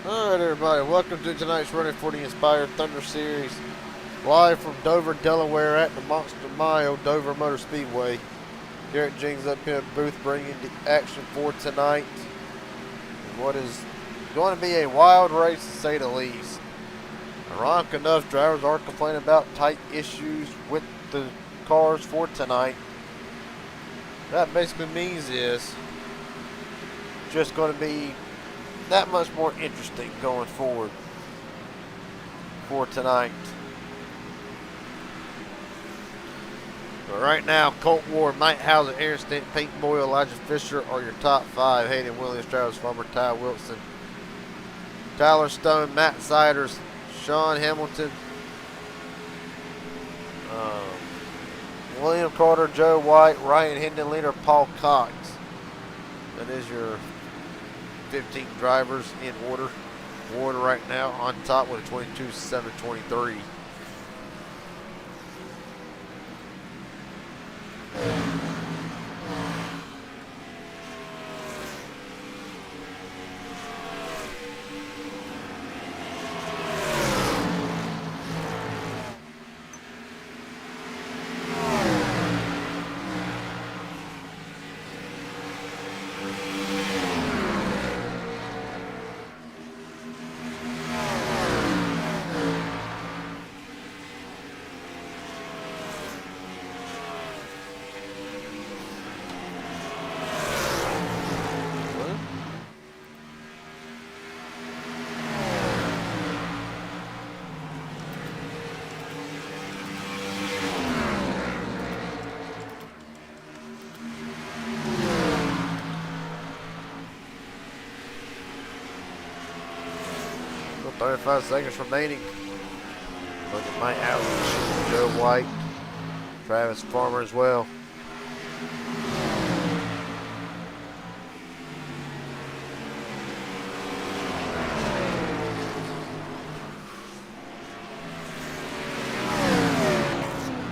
Alright everybody, welcome to tonight's running for the Inspired Thunder Series. Live from Dover, Delaware at the Monster Mile, Dover Motor Speedway. Garrett Jeans up here at booth bringing the action for tonight. What is going to be a wild race to say the least. Ironic enough, drivers are complaining about tight issues with the cars for tonight. That basically means is just going to be that much more interesting going forward for tonight. But right now, Colt Ward, Mike Hauser, Aaron Stent, Peyton Boyle, Elijah Fisher are your top five. Hayden Williams, Travis Farmer, Ty Wilson, Tyler Stone, Matt Siders, Sean Hamilton, William Carter, Joe White, Ryan Hendon, leader Paul Cox. That is your 15 drivers in order. Ward right now on top with a 22.723. Still 35 seconds remaining. Look at Mike Hauser, Joe White, Travis Farmer as well.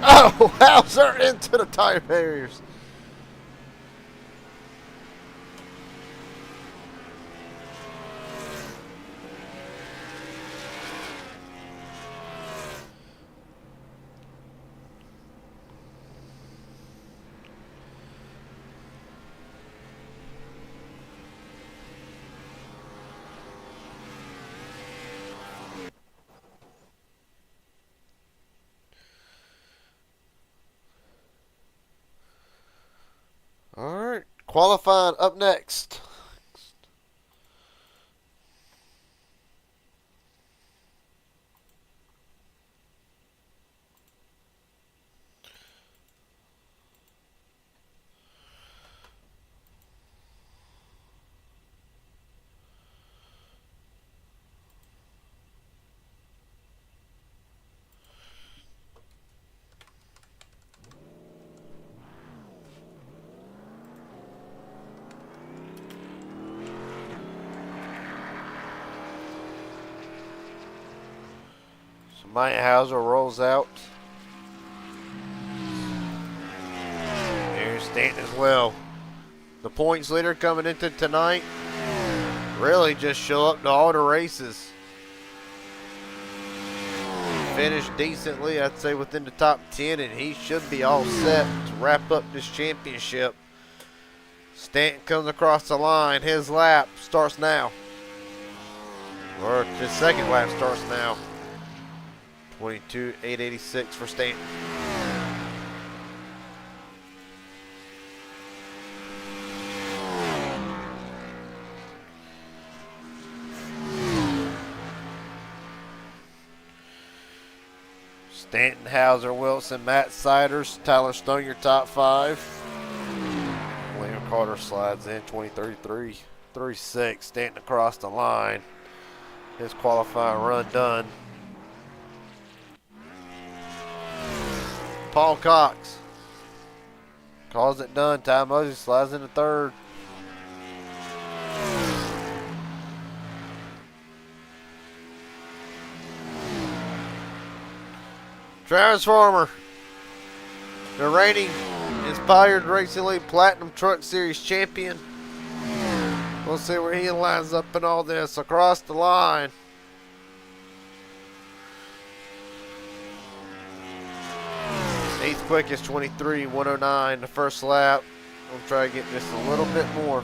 Oh, Hauser into the tire barriers. All right, qualifying up next. So Mike Hauser rolls out. Aaron Stanton as well. The points leader coming into tonight. Really just show up to all the races. Finish decently, I'd say within the top 10, and he should be all set to wrap up this championship. Stanton comes across the line. His lap starts now. Or his second lap starts now. 22.886 for Stanton. Stanton, Hauser, Wilson, Matt Siders, Tyler Stone, your top five. William Carter slides in, 20.33.36. Stanton across the line. His qualifying run done. Paul Cox calls it done. Ty Mosey slides into third. Travis Farmer, the reigning Inspired Racing League Platinum Truck Series champion. We'll see where he lines up in all this. Across the line. Eighth quickest, 23.109 the first lap. We'll try to get this a little bit more.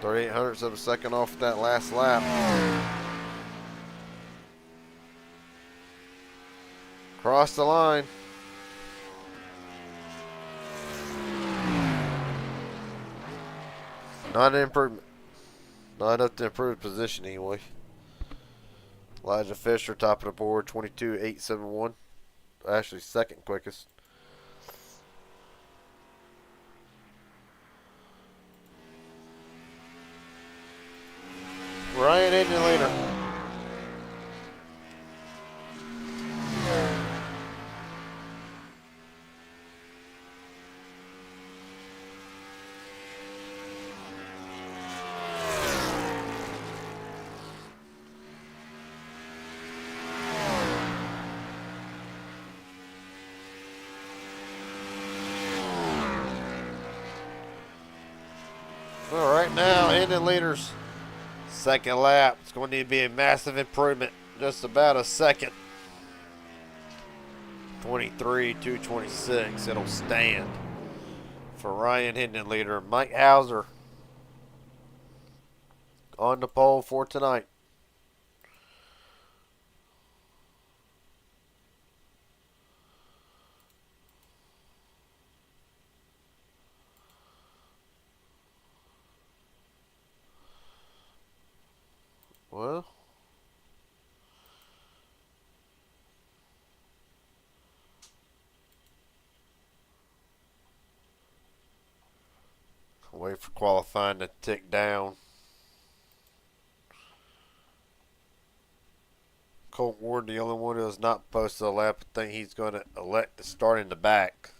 .38 of a second off that last lap. Cross the line. Not an improvement. Not enough to improve position anyway. Elijah Fisher, top of the board, 22.871. Actually, second quickest. Ryan engine leader. Well, right now, engine leaders. Second lap. It's going to need to be a massive improvement. Just about a second. 23.226. It'll stand for Ryan Hendon leader. Mike Hauser on the pole for tonight. Well, wait for qualifying to tick down. Colt Ward, the only one who has not posted a lap. I think he's going to elect to start in the back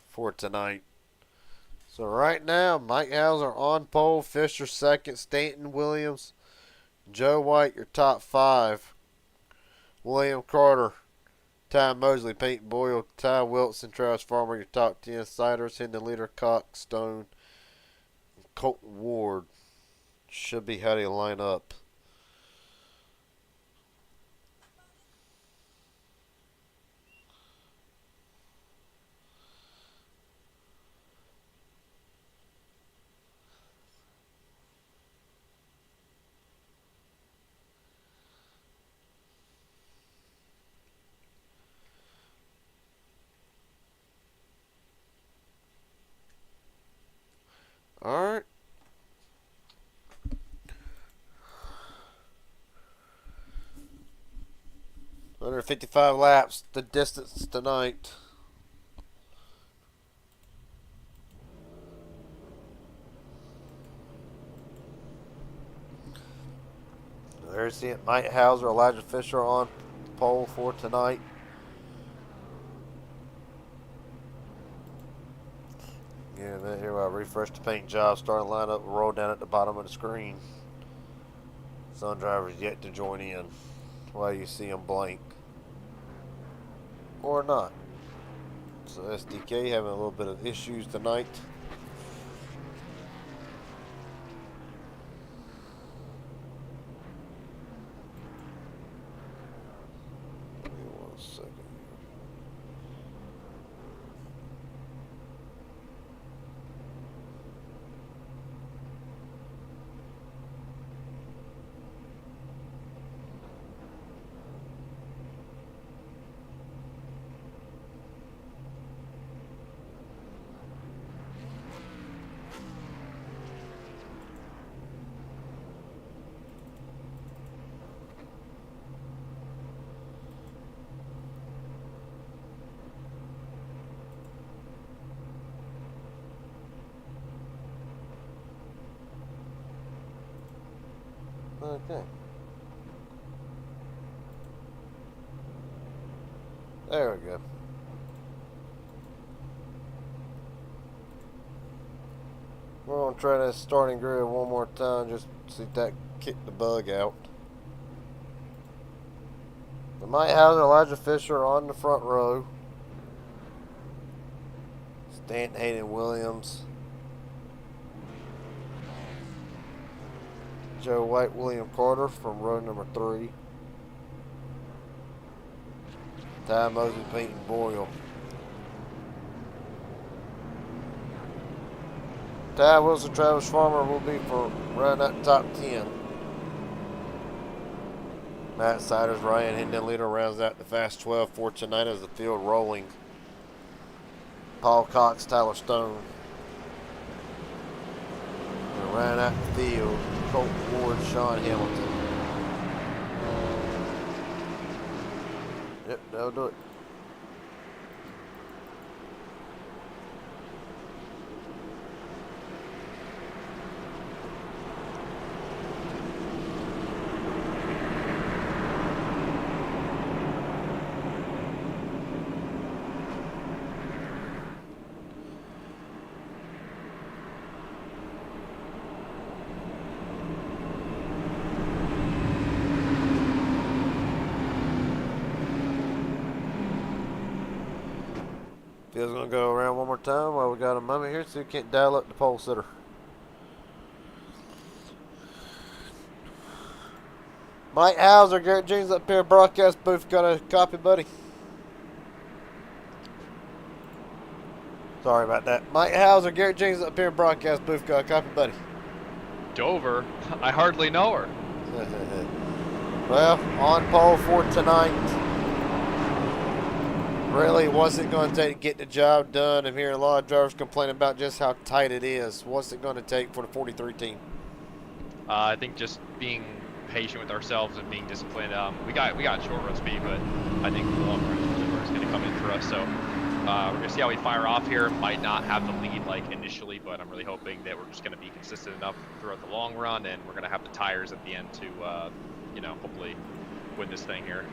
for tonight. So right now, Mike Hauser on pole, Fisher second, Stanton, Williams, Joe White, your top five. William Carter, Ty Mosley, Peyton Boyle, Ty Wilson, Travis Farmer, your top 10. Siders, Hendon leader, Cox, Stone, Colton Ward. Should be how they line up. All right. Under 55 laps, the distance tonight. There's it. Mike Hauser, Elijah Fisher on pole for tonight. Yeah, man, here I refresh the paint job, start to line up, roll down at the bottom of the screen. Sun driver's yet to join in. While you see them blank. Or not. So SDK having a little bit of issues tonight. Give me 1 second. Okay. There we go. We're going to try that starting grid one more time, just see if that kicked the bug out. The Mike Hauser, Elijah Fisher on the front row. Stanton Hayden Williams. Joe White, William Carter from row number 3. Ty Moses, Peyton Boyle. Ty Wilson, Travis Farmer will be for running out the top 10. Matt Siders, Ryan Hendon leader rounds out the fast 12 for tonight as the field rolling. Paul Cox, Tyler Stone. And running out the field, Colt Ward, Sean Hamilton. Yep, that'll do it. Field's going to go around one more time while we got a moment here so we can't dial up the pole sitter. Mike Hauser, Garrett Jeans up here, broadcast booth. Got a copy, buddy? Sorry about that. Mike Hauser, Garrett Jeans up here, broadcast booth. Got a copy, buddy? Dover? I hardly know her. Well, on pole for tonight. Really, what's it going to take to get the job done? I'm hearing a lot of drivers complaining about just how tight it is. What's it going to take for the 43 team? I think just being patient with ourselves and being disciplined. We got short run speed, but I think the long run is really where it's going to come in for us. So we're going to see how we fire off here. Might not have the lead like initially, but I'm really hoping that we're just going to be consistent enough throughout the long run, and we're going to have the tires at the end to, hopefully win this thing here.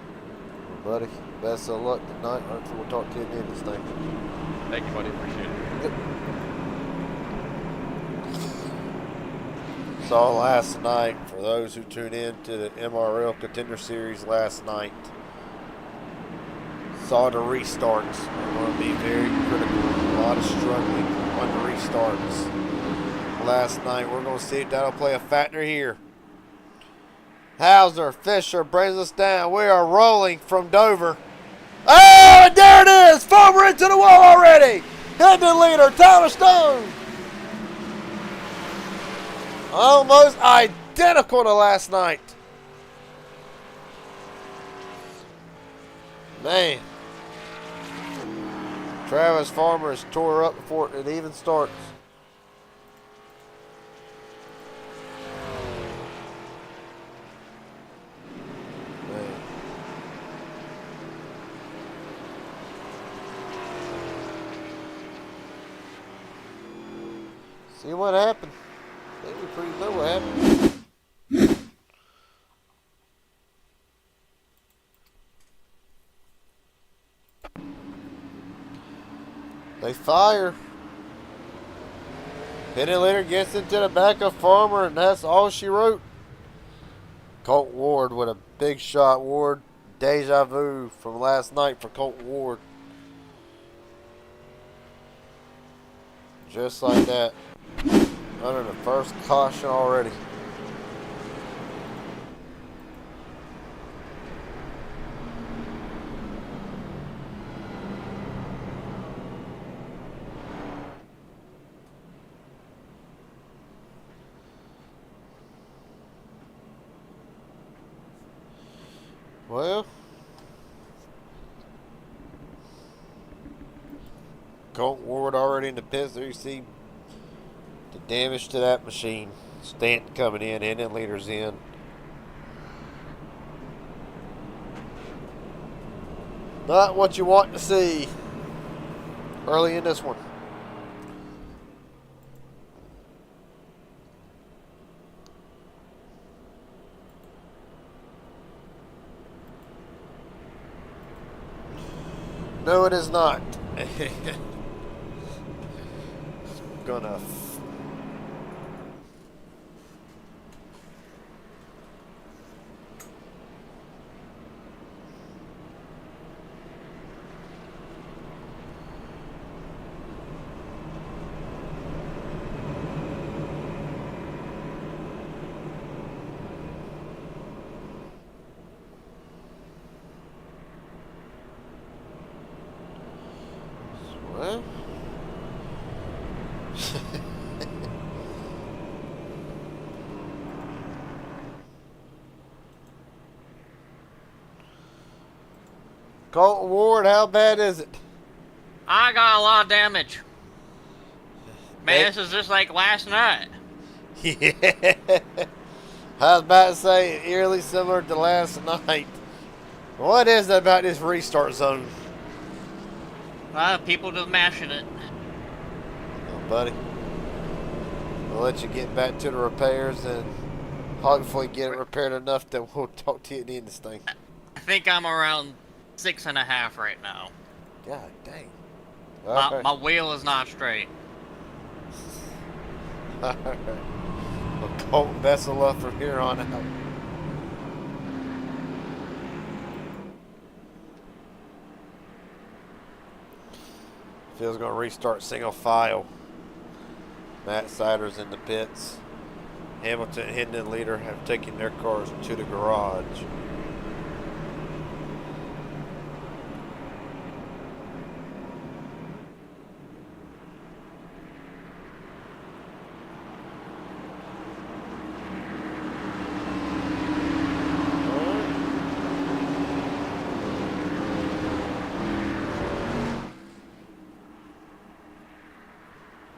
Buddy, best of luck tonight. Hopefully we'll talk to you at the end of this thing. Thank you, buddy. Appreciate it. Yep. Saw last night, for those who tuned in to the MRL Contender Series last night, saw the restarts. They're going to be very critical. A lot of struggling on the restarts last night. We're going to see if that'll play a factor here. Hauser, Fisher brings us down. We are rolling from Dover. Oh, and there it is. Farmer into the wall already. Hendon leader, Tyler Stone. Almost identical to last night. Man. Travis Farmer is tore up before it even starts. See what happened. I think we pretty know what happened. They fire. Penny leader gets into the back of Farmer, and that's all she wrote. Colt Ward with a big shot. Ward, deja vu from last night for Colt Ward. Just like that. Under the first caution already. Well, Colt Ward already in the pits. There you see the damage to that machine. Stanton coming in, and then leaders in. Not what you want to see early in this one. No, it is not. Gonna Colton Ward, how bad is it? I got a lot of damage. Man, Hey. this is just like last night. Yeah. I was about to say, eerily similar to last night. What is it about this restart zone? People just mashing it. Oh, buddy. We'll let you get back to the repairs and hopefully get it repaired enough that we'll talk to you at the end of this thing. I think I'm around 6.5 right now. God dang. Okay. My wheel is not straight. Alright. Well, Colton, best of luck from here on out. Phil's going to restart single file. Matt Siders in the pits. Hamilton, Hendon, and Leader have taken their cars to the garage.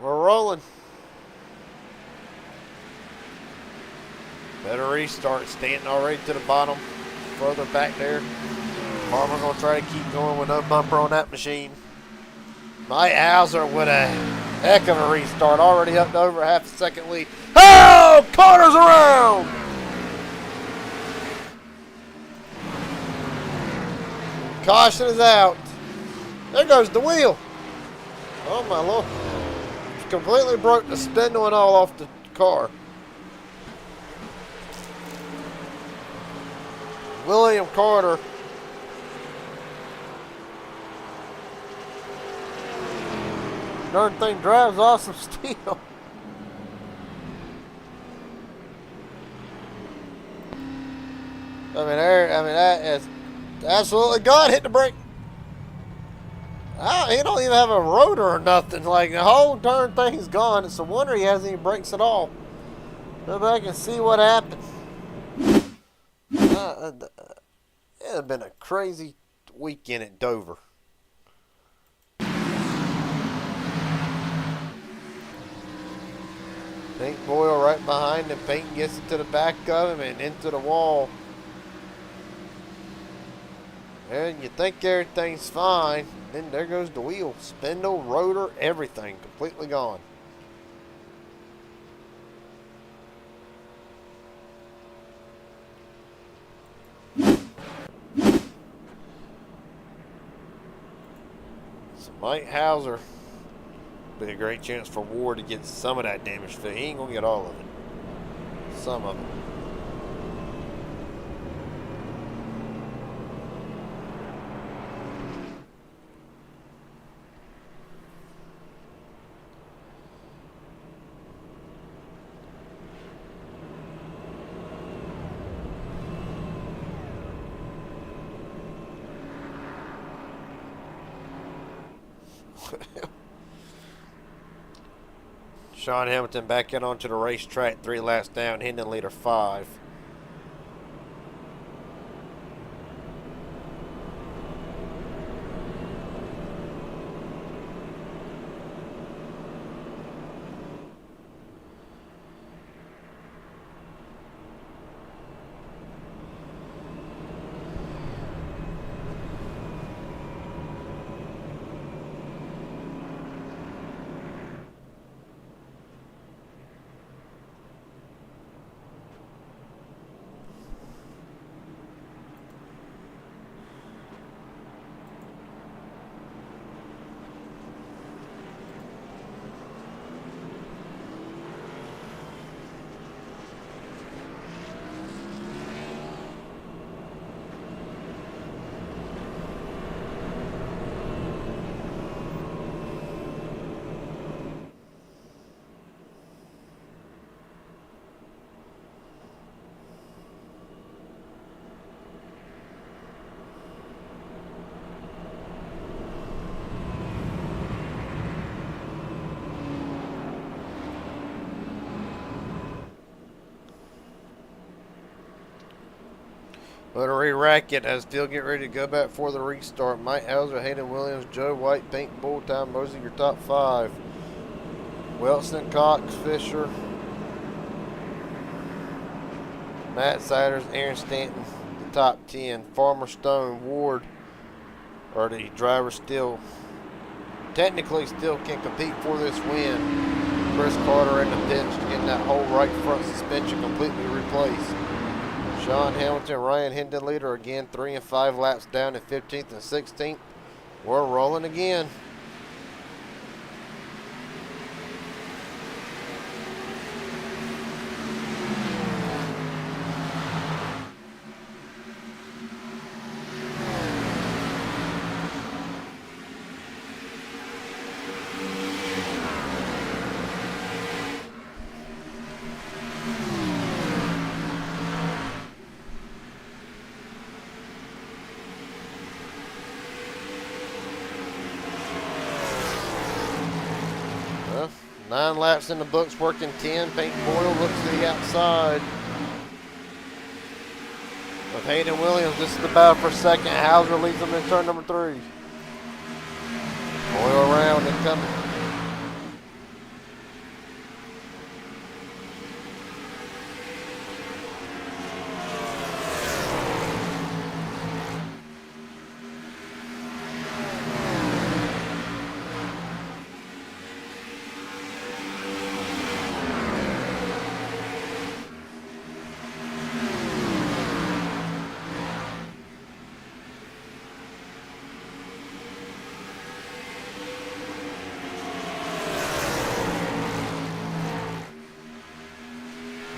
We're rolling. Better restart. Stanton already to the bottom. Further back there. Farmer gonna try to keep going with no bumper on that machine. Mike Hauser with a heck of a restart. Already up to over half a second lead. Oh! Carter's around! Caution is out. There goes the wheel. Oh my lord. Completely broke the spindle and all off the car. William Carter. Darn thing drives awesome steel. That is absolutely God hit the brake. He don't even have a rotor or nothing. Like, the whole darn thing's gone. It's a wonder he hasn't any brakes at all. Go back and see what happened. It had been a crazy weekend at Dover. Pink Boyle right behind him. Pink gets it to the back of him and into the wall. And you think everything's fine. Then there goes the wheel. Spindle, rotor, everything completely gone. So Mike Hauser, be a great chance for Ward to get some of that damage fixed. He ain't gonna get all of it. Some of it. Sean Hamilton back in onto the racetrack, 3 laps down, Hendon leader 5. Let her re-rack it as still get ready to go back for the restart. Mike Hauser, Hayden Williams, Joe White, Pink Bull, Time Mosley, your top 5. Wilson, Cox, Fisher, Matt Siders, Aaron Stanton, the top 10. Farmer, Stone, Ward are the drivers still, technically still can compete for this win. Chris Carter in the pits getting that whole right front suspension completely replaced. Sean Hamilton, Ryan Hendon leader again, 3 and 5 laps down in 15th and 16th. We're rolling again. Well, 9 laps in the books, working 10. Peyton Boyle looks to the outside of Hayden Williams. This is the battle for second. Hauser leads them in turn number 3. Boyle around and coming.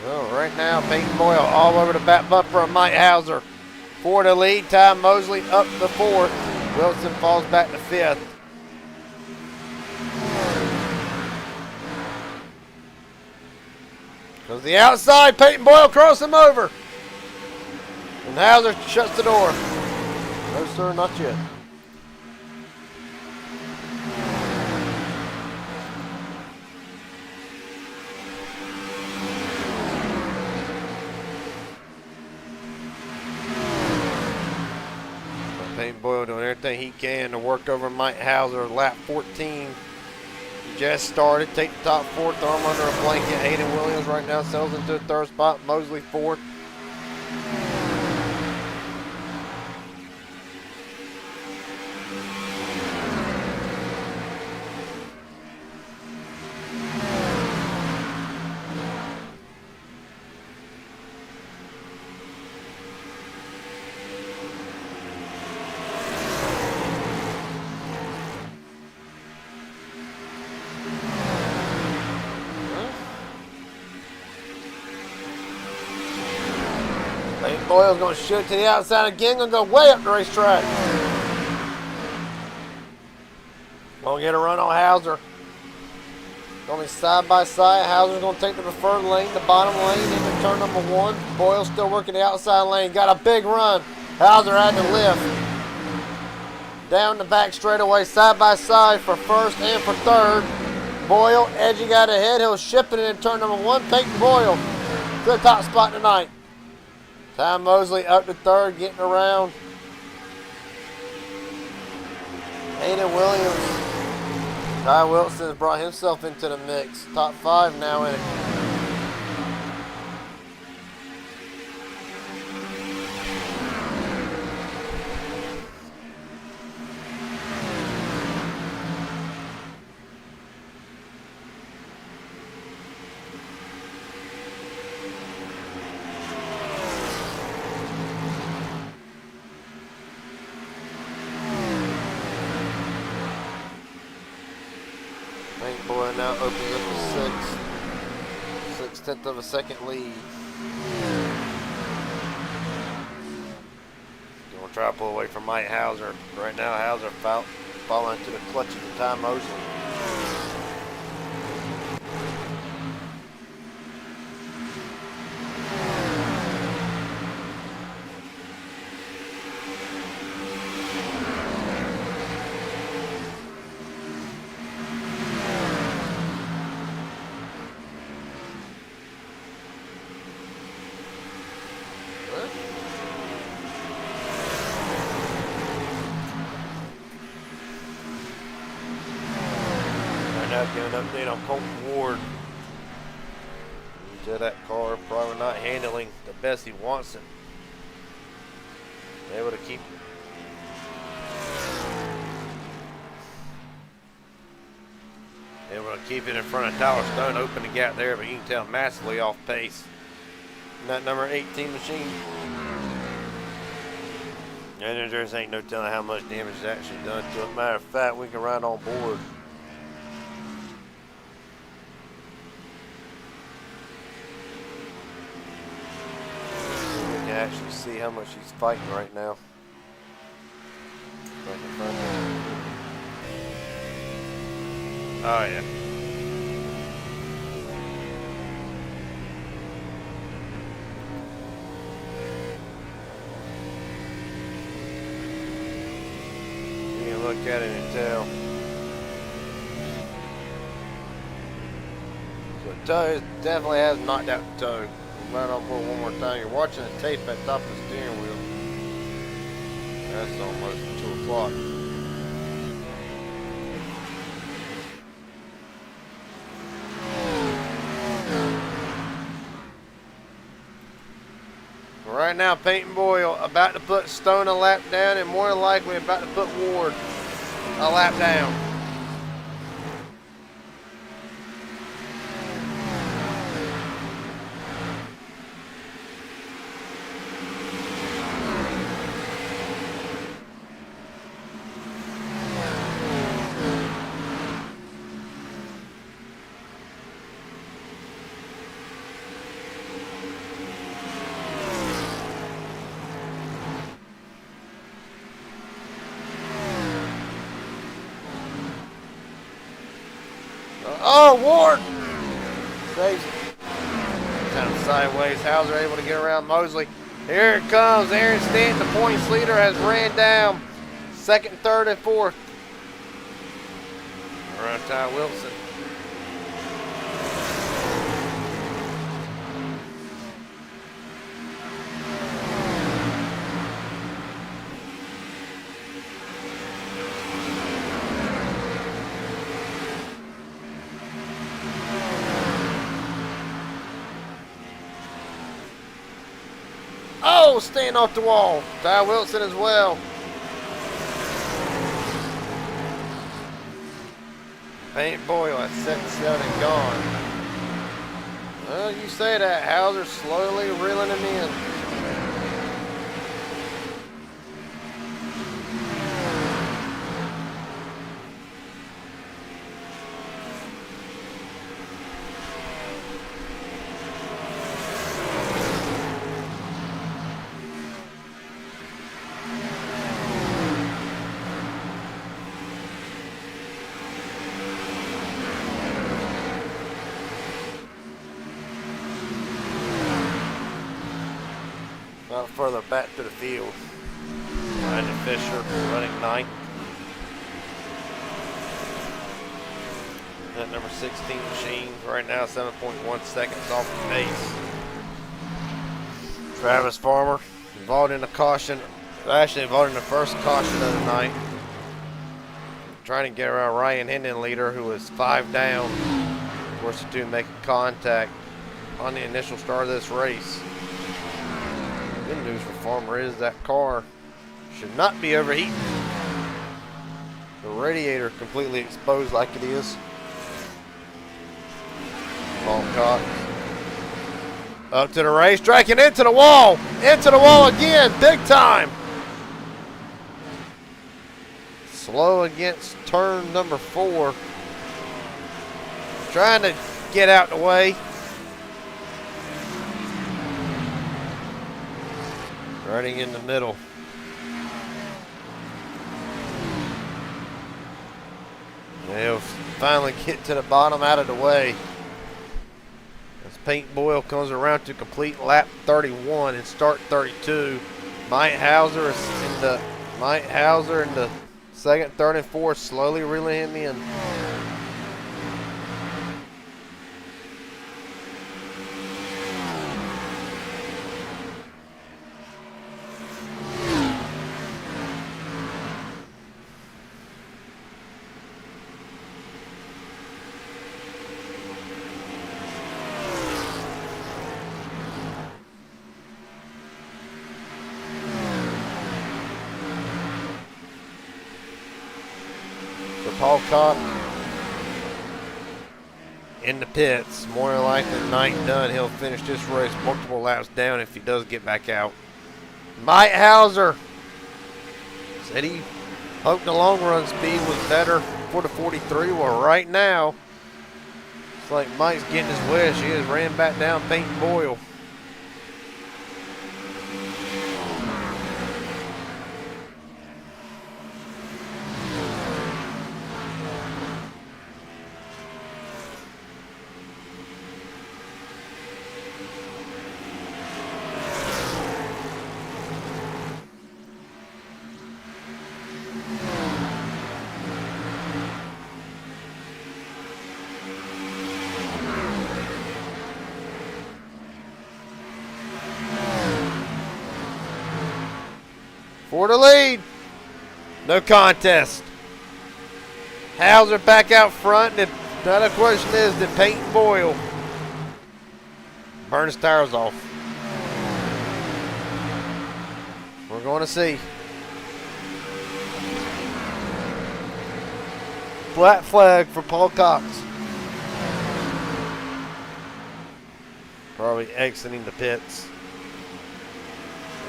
Well, right now, Peyton Boyle all over the back bumper of Mike Hauser. 4 to lead. Ty Mosley up to 4th. Wilson falls back to 5th. Goes the outside. Peyton Boyle crosses him over. And Hauser shuts the door. No, sir, not yet. Peyton Boyle doing everything he can to work over Mike Hauser. Lap 14 just started. Take the top 4th, arm under a blanket. Hayden Williams right now settles into the 3rd spot. Mosley 4th. Peyton Boyle's going to shoot to the outside again. Going to go way up the racetrack. Going to get a run on Hauser. Going to be side by side. Hauser's going to take the preferred lane, the bottom lane into turn number 1. Boyle still working the outside lane. Got a big run. Hauser had to lift. Down the back straightaway, side by side for 1st and for 3rd. Boyle edging out ahead. He'll ship it in turn number 1. Peyton Boyle to the top spot tonight. Ty Mosley up to 3rd, getting around Hayden Williams. Ty Wilson has brought himself into the mix. Top 5 now in it. Peyton Boyle now opens up to 6th. 6/10 of a second lead. Going to try to pull away from Mike Hauser. Right now, Hauser falling into the clutches of Ty Mosley. Giving an update on Colton Ward. To that car, probably not handling the best he wants it. Able to keep it in front of Tyler Stone, open the gap there, but you can tell massively off pace. And that number 18 machine. And there just ain't no telling how much damage is actually done to it. Matter of fact, we can ride on board. We can actually see how much he's fighting right now. If I can find that. Oh yeah. Look at it and tell. So toe definitely has knocked out the toe. Right on board one more time. You're watching the tape at the top of the steering wheel. That's almost 2 o'clock. Right now, Paint and Boyle about to put Stone a lap down, and more than likely about to put Ward a lap down. Oh, Ward! Saves it. Kind of sideways. Hauser able to get around Mosley. Here it comes. Aaron Stanton, the points leader, has ran down. Second, third, and fourth. Around Ty Wilson. Oh, staying off the wall. Ty Wilson as well. Paint Boyle at 7-7 and gone. Well, you say that. Hauser slowly reeling him in. Not further back to the field. Brandon Fisher running 9th. That number 16 machine right now 7.1 seconds off the pace. Travis Farmer involved in a caution. Actually involved in the first caution of the night. Trying to get around Ryan Hendon leader, who was 5 down. Of course, the two making contact on the initial start of this race. Good news for Farmer is that car should not be overheating. The radiator completely exposed like it is. Paul Cox up to the racetrack and into the wall. Into the wall again, big time. Slow against turn number 4. Trying to get out the way. Running in the middle. They'll finally get to the bottom out of the way. As Paint Boyle comes around to complete lap 31 and start 32. Mike Hauser in the second, third, and fourth, slowly reeling him in. Paul Cox in the pits. More than likely, night done. He'll finish this race multiple laps down if he does get back out. Mike Hauser said he hoped the long run speed was better for the 43. Well, right now, it's like Mike's getting his wish. He has ran back down Peyton Boyle. For the lead. No contest. Hauser back out front. The other question is, did Peyton Boyle burn his tires off? We're going to see. Black flag for Paul Cox. Probably exiting the pits.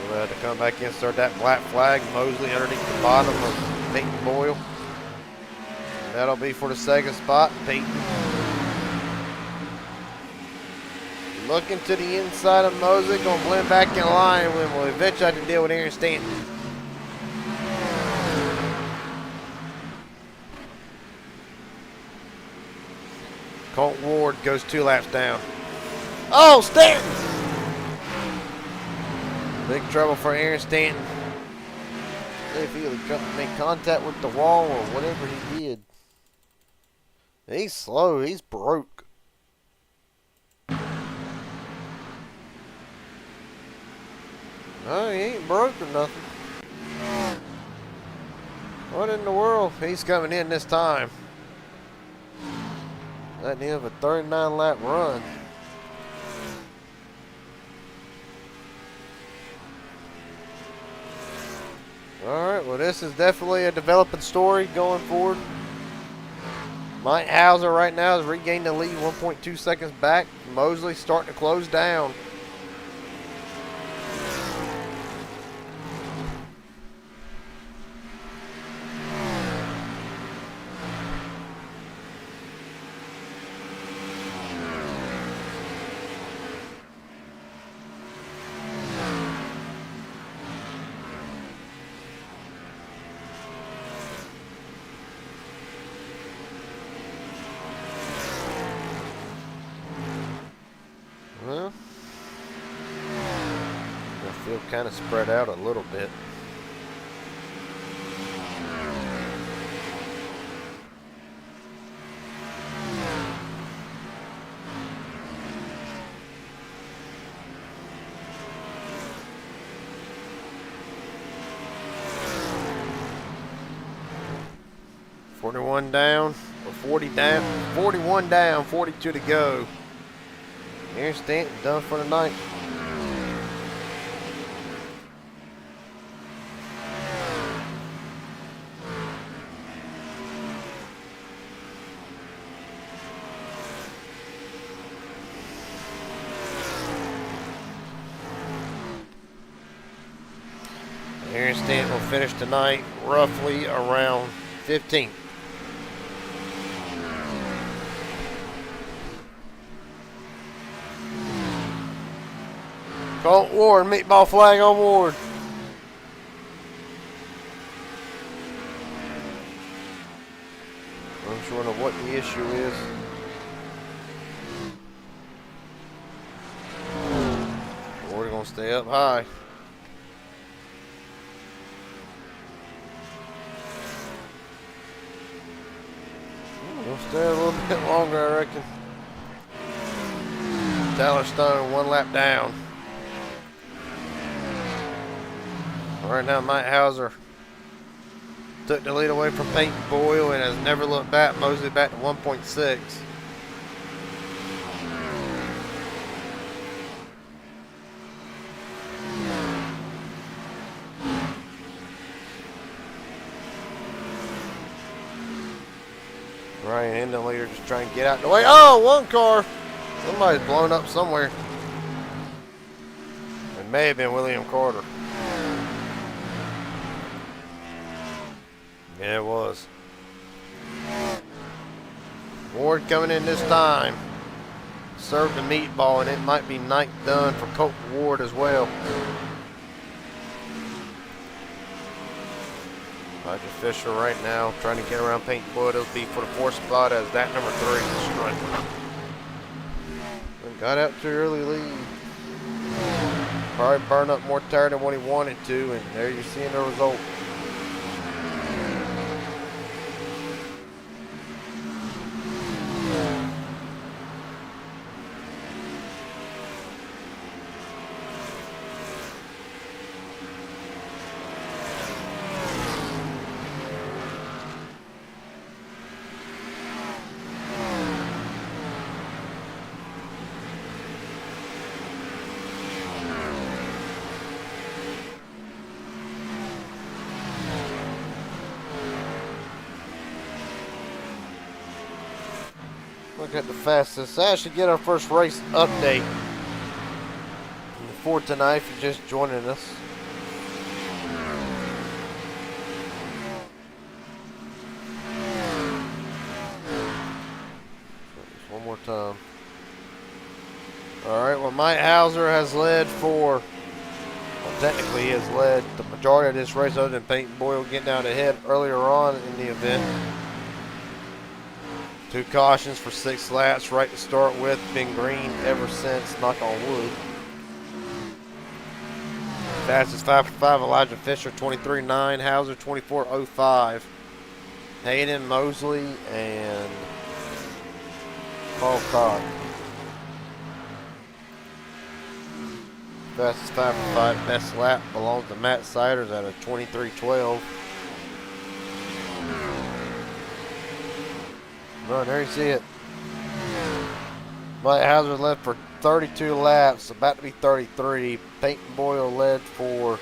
We'll have to come back in and start that black flag. Mosley underneath the bottom of Peyton Boyle. That'll be for the second spot. Peyton looking to the inside of Mosley. Going to blend back in line when we'll eventually have to deal with Aaron Stanton. Colt Ward goes 2 laps down. Oh, Stanton! Big trouble for Aaron Stanton. If he made contact with the wall or whatever he did. He's slow. He's broke. No, he ain't broke or nothing. What in the world? He's coming in this time. At the end of a 39-lap run. Alright, well this is definitely a developing story going forward. Mike Hauser right now has regained the lead 1.2 seconds back. Mosley starting to close down. Well, I feel kind of spread out a little bit. $41 down, or 40 down, 41 down, 42 to go. Aaron Stanton done for the night. Aaron Stanton will finish tonight roughly around 15th. Colt Ward, meatball flag on Ward. I'm sure of what the issue is. Ward gonna stay up high. Gonna stay a little bit longer, I reckon. Tyler Stone 1 lap down. Right now, Mike Hauser took the lead away from Peyton Boyle and has never looked back. Mosley back to 1.6. Ryan in the leader, just trying to get out the way. Oh, one car. Somebody's blown up somewhere. It may have been William Carter. Yeah, it was. Ward coming in this time. Served the meatball, and it might be night done for Colton Ward as well. Roger Fisher right now trying to get around Paint Boy. It'll be for the 4th spot as that number 3 is striking. Got out to an early lead. Probably burned up more tire than what he wanted to, and there you're seeing the result. Look at the fastest. I should get our first race update for tonight if you're just joining us. Just one more time. Alright, well, Mike Hauser has led for, well, technically he has led the majority of this race other than Peyton Boyle getting out ahead earlier on in the event. 2 cautions for 6 laps right to start with. Been green ever since, knock on wood. Fastest 5'5", Elijah Fisher, 23.9. Hauser, 24.05. Hayden Mosley and Paul Cobb. Fastest 5'5", best lap belongs to Matt Siders at a 23.12. Well, there you see it. Mike Hauser led for 32 laps, about to be 33. Peyton Boyle led for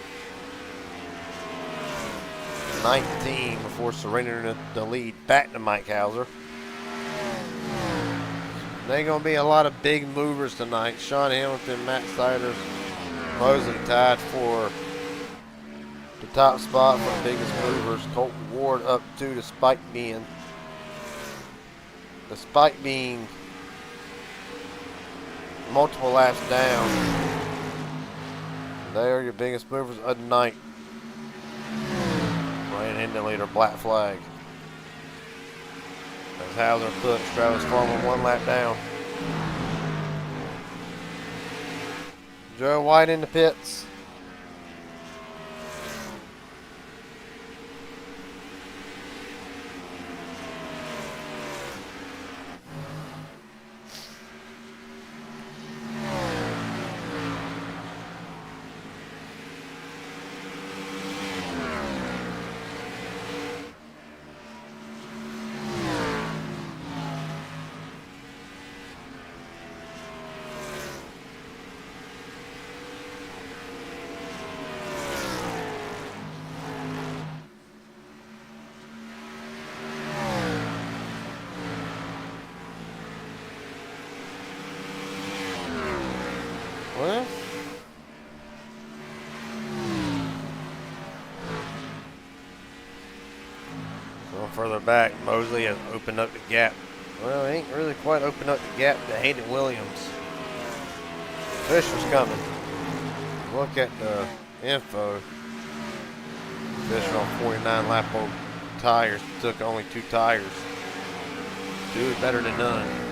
19 before surrendering the lead back to Mike Hauser. There ain't going to be a lot of big movers tonight. Sean Hamilton, Matt Siders, Mosley tied for the top spot for the biggest movers. Colton Ward up to the spike being. Despite being multiple laps down, they are your biggest movers of the night. Ryan in the leader, black flag. As Hauser puts Travis Farmer 1 lap down. Joe White in the pits. Well, going further back, Mosley has opened up the gap. Well, he ain't really quite opened up the gap to Hayden Williams. Fisher's coming. Look at the info. Fisher on 49 lap old tires. Took only 2 tires. 2 is better than none.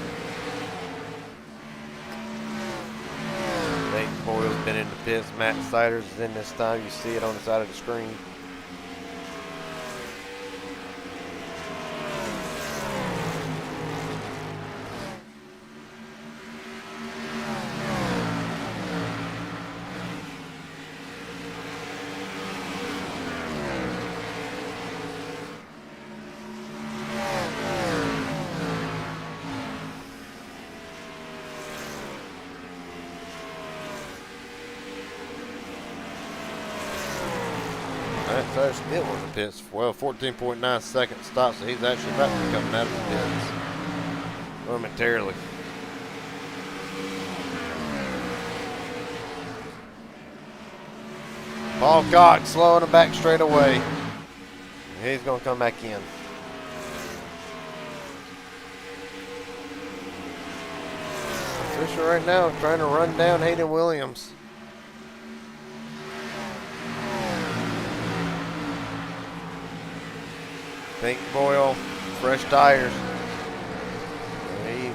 Boyle's been in the pits. Matt Siders is in this time. You see it on the side of the screen. Matt Siders still in the pits. Well, 14.9 second stop, so he's actually about to be coming out of the pits. momentarily. Paul Cox slowing him back straight away. He's going to come back in. Fisher right now trying to run down Hayden Williams. Pink Boyle, fresh tires. He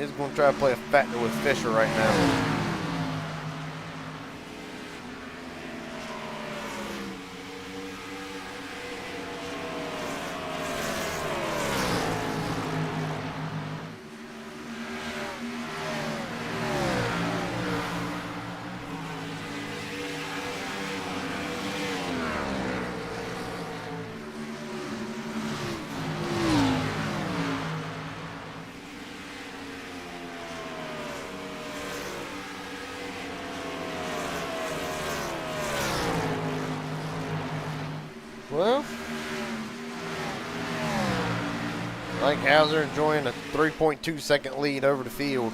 is going to try to play a factor with Fisher right now. Well, Mike Hauser enjoying a 3.2 second lead over the field.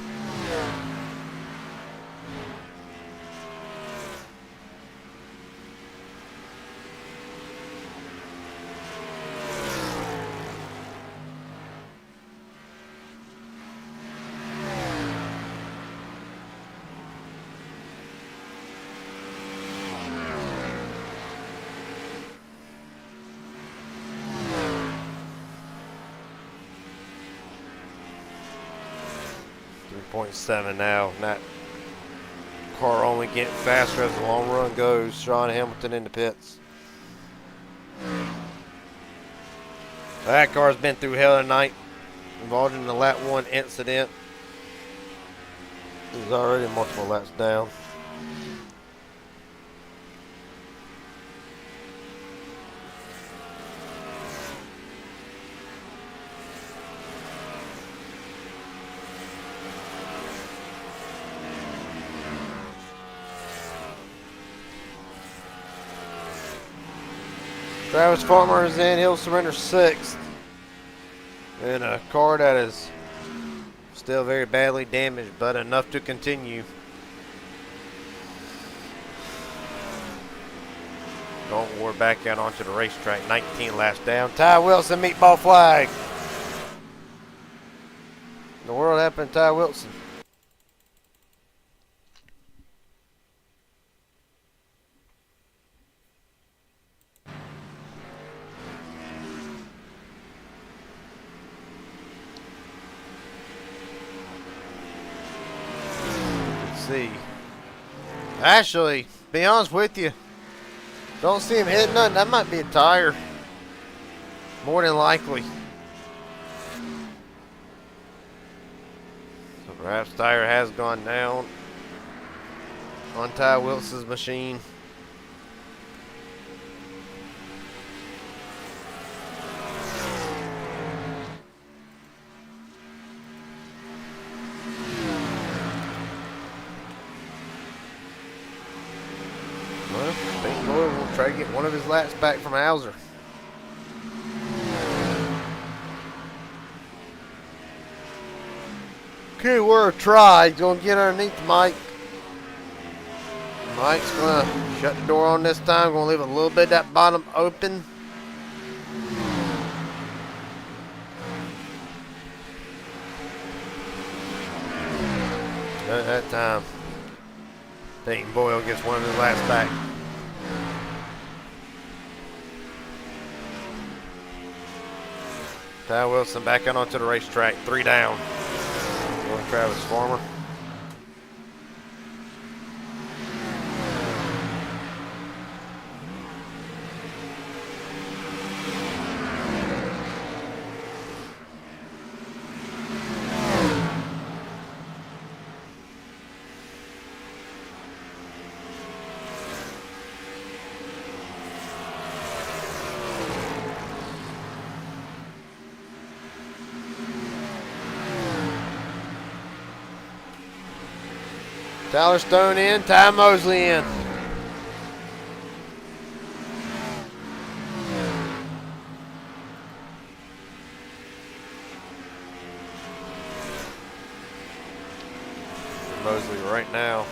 .7 now. And that car only getting faster as the long run goes. Sean Hamilton in the pits. That car's been through hell tonight. Involved in the lap 1 incident. He's already multiple laps down. Travis Farmer is in. He'll surrender 6th. In a car that is still very badly damaged, but enough to continue. Don't we're back out onto the racetrack. 19 laps down. Ty Wilson, meatball flag. In the world happened to Ty Wilson. See. Actually, be honest with you, don't see him hitting nothing. That might be a tire. More than likely. So perhaps tire has gone down on Ty Wilson's machine. Try to get one of his laps back from Hauser. Okay, we're a try. He's going to get underneath Mike. Mike's going to shut the door on this time. Going to leave a little bit of that bottom open. At that time, Peyton Boyle gets one of his laps back. Ty Wilson back out onto the racetrack, 3 down. Going Travis Farmer. Tyler Stone in, Ty Mosley in. Mosley right now.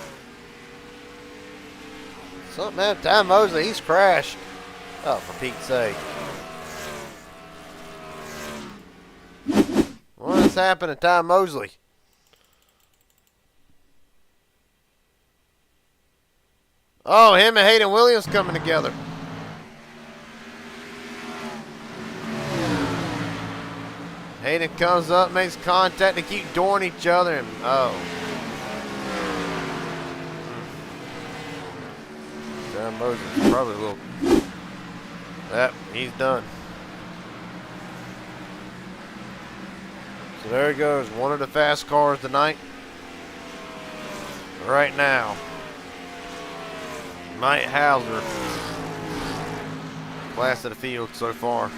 Something happened to Ty Mosley. He's crashed. Oh, for Pete's sake. What has happened to Ty Mosley? Oh, him and Hayden Williams coming together. Hayden comes up, makes contact, they keep dooring each other, and oh. Ty Mosley's probably a little. Yep, he's done. So there he goes, one of the fast cars tonight. Right now. Mike Hauser. Class of the field so far.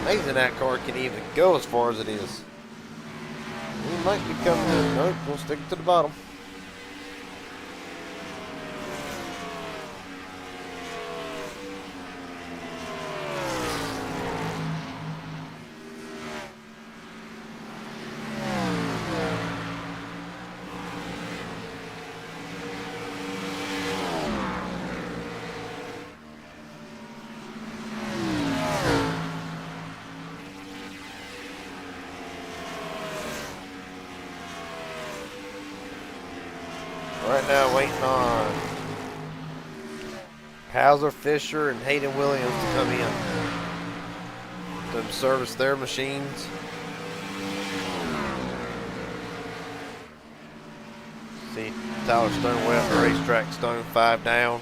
Amazing that car can even go as far as it is. He might be coming in. Nope, we'll stick it to the bottom. Right now, waiting on Hauser, Fisher, and Hayden Williams to come in to service their machines. See Tyler Stone way up the racetrack. Stone 5 down.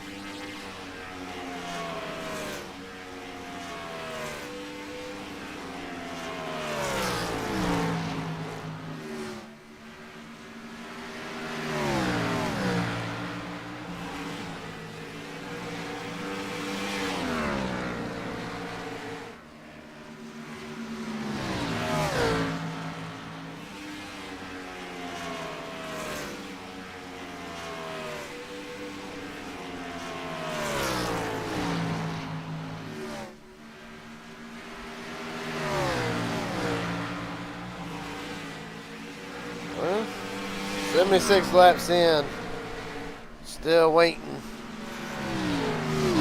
Well, 76 laps in. Still waiting.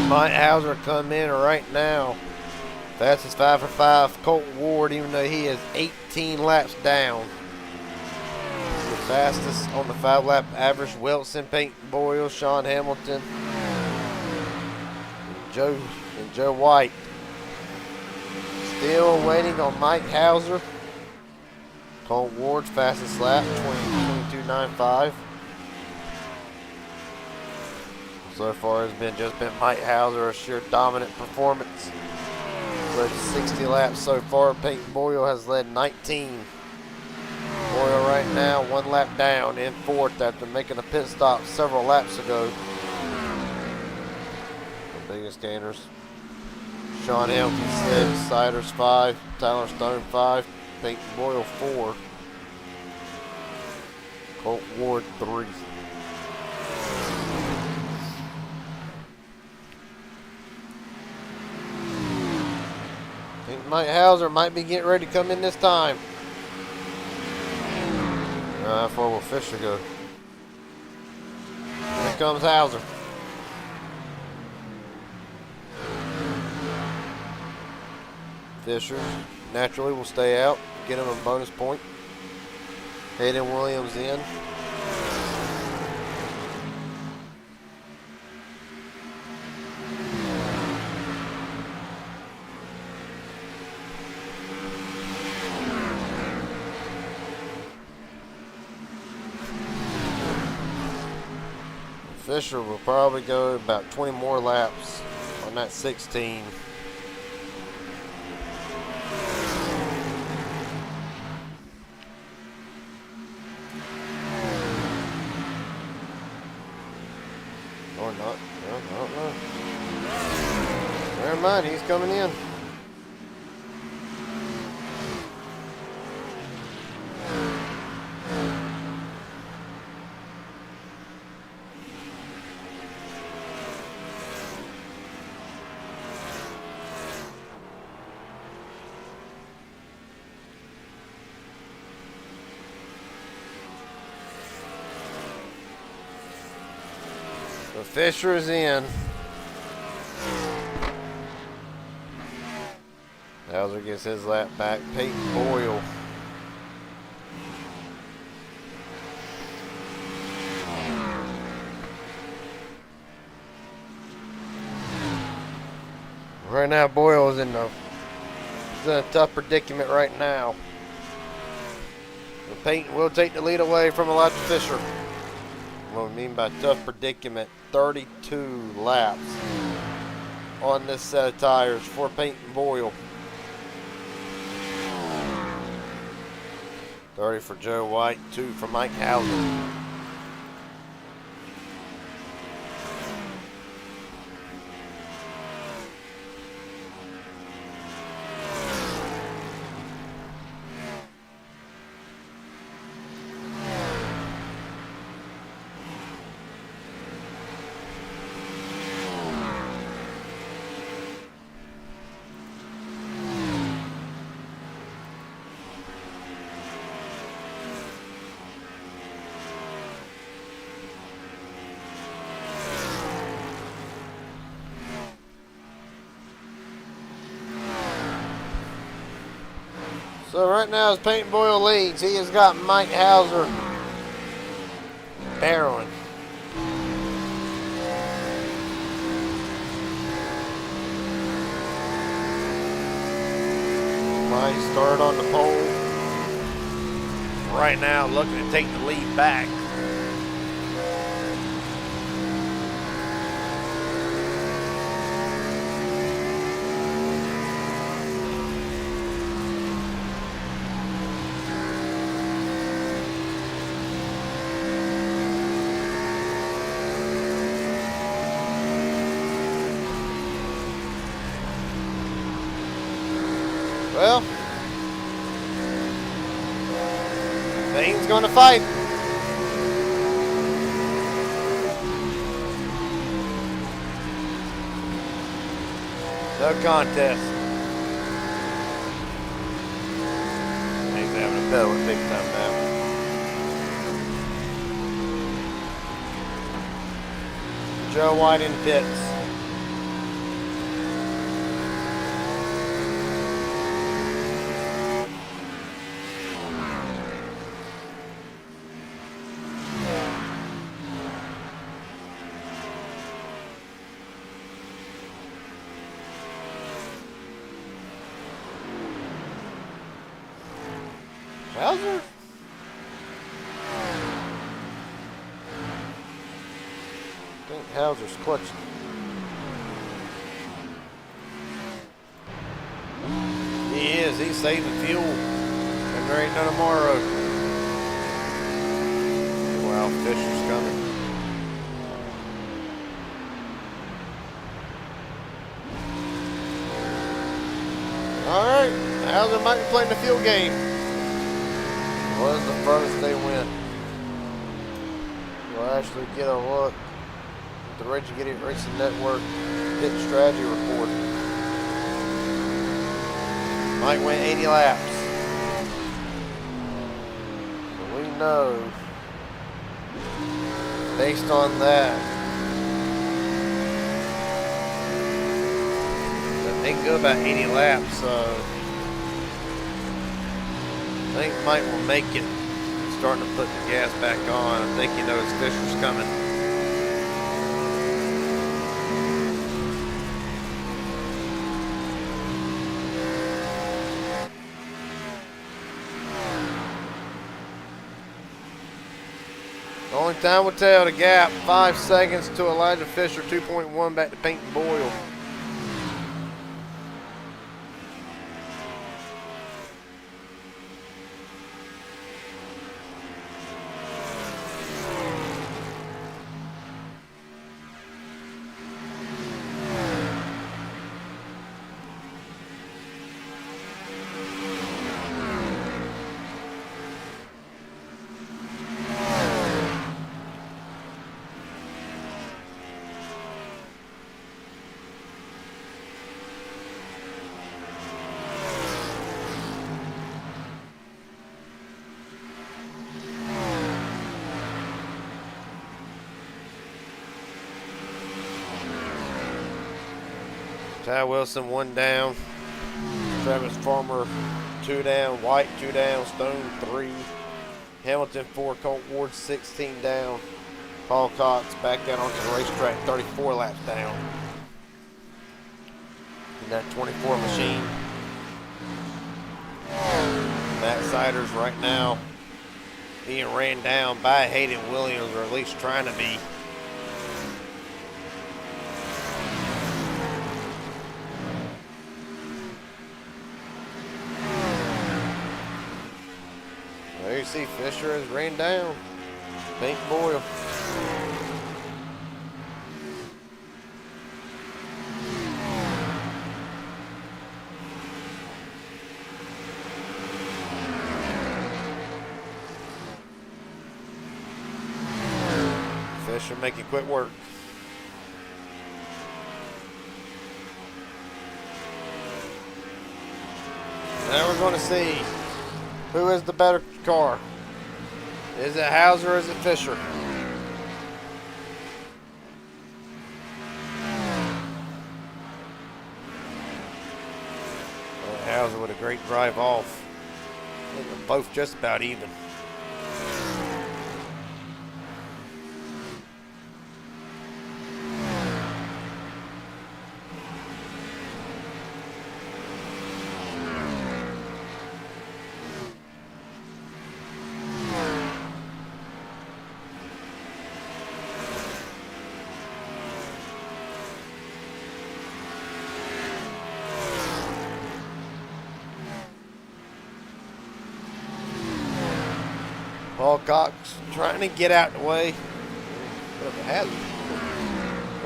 Mike Hauser come in right now. Fastest 5 for 5. Colt Ward, even though he is 18 laps down. The fastest on the 5-lap average. Wilson, Peyton Boyle, Sean Hamilton, and Joe White. Still waiting on Mike Hauser. Colt Ward's fastest lap, 22.95. So far it's just been Mike Hauser, a sheer dominant performance. Led 60 laps so far. Peyton Boyle has led 19. Boyle right now 1 lap down in 4th after making a pit stop several laps ago. The biggest gainers. Sean Hamilton 6, Siders 5, Tyler Stone 5, Peyton Boyle 4, Colt Ward 3. I think Mike Hauser might be getting ready to come in this time. How far will Fisher go? Here comes Hauser. Fisher naturally will stay out, get him a bonus point. Hayden Williams in. Fisher will probably go about 20 more laps on that 16. Or not. No, I don't know. Never mind, he's coming in. So Fisher is in. Hauser gets his lap back. Peyton Boyle. Right now, Boyle is in a tough predicament right now. But Peyton will take the lead away from Elijah Fisher. What we mean by tough predicament, 32 laps on this set of tires for Peyton Boyle. 30 for Joe White, 2 for Mike Hauser. So right now as Peyton Boyle leads, he has got Mike Hauser barreling. Mike started on the pole. Right now looking to take the lead back. Well, Peyton's going to fight. No contest. He's having a battle big time now. Joe White in pits. Hauser? I think Hauser's clutching. He is. He's saving fuel. And there ain't no tomorrow. Wow, Fisher's coming. Alright. Hauser might be playing the fuel game. Was the furthest they went. We'll actually get a look at the Racing Network pit strategy report. Mike went 80 laps. So we know, based on that they can go about 80 laps. I think Mike will make it. Starting to put the gas back on. I think he knows Fisher's coming. Only time will tell. The gap, 5 seconds to Elijah Fisher, 2.1 back to Peyton Boyle. Ty Wilson 1 down. Travis Farmer 2 down. White 2 down. Stone 3. Hamilton 4. Colt Ward 16 down. Paul Cox back out onto the racetrack 34 laps down. In that 24 machine. Matt Siders right now being ran down by Hayden Williams, or at least trying to be. There you see Fisher has ran down. Pink Boyle. Fisher making quick work. Now we're going to see who is the better car. Is it Hauser or is it Fisher? Hauser with a great drive off. I think they're both just about even. Paul Cox trying to get out the way. Bit of a hazard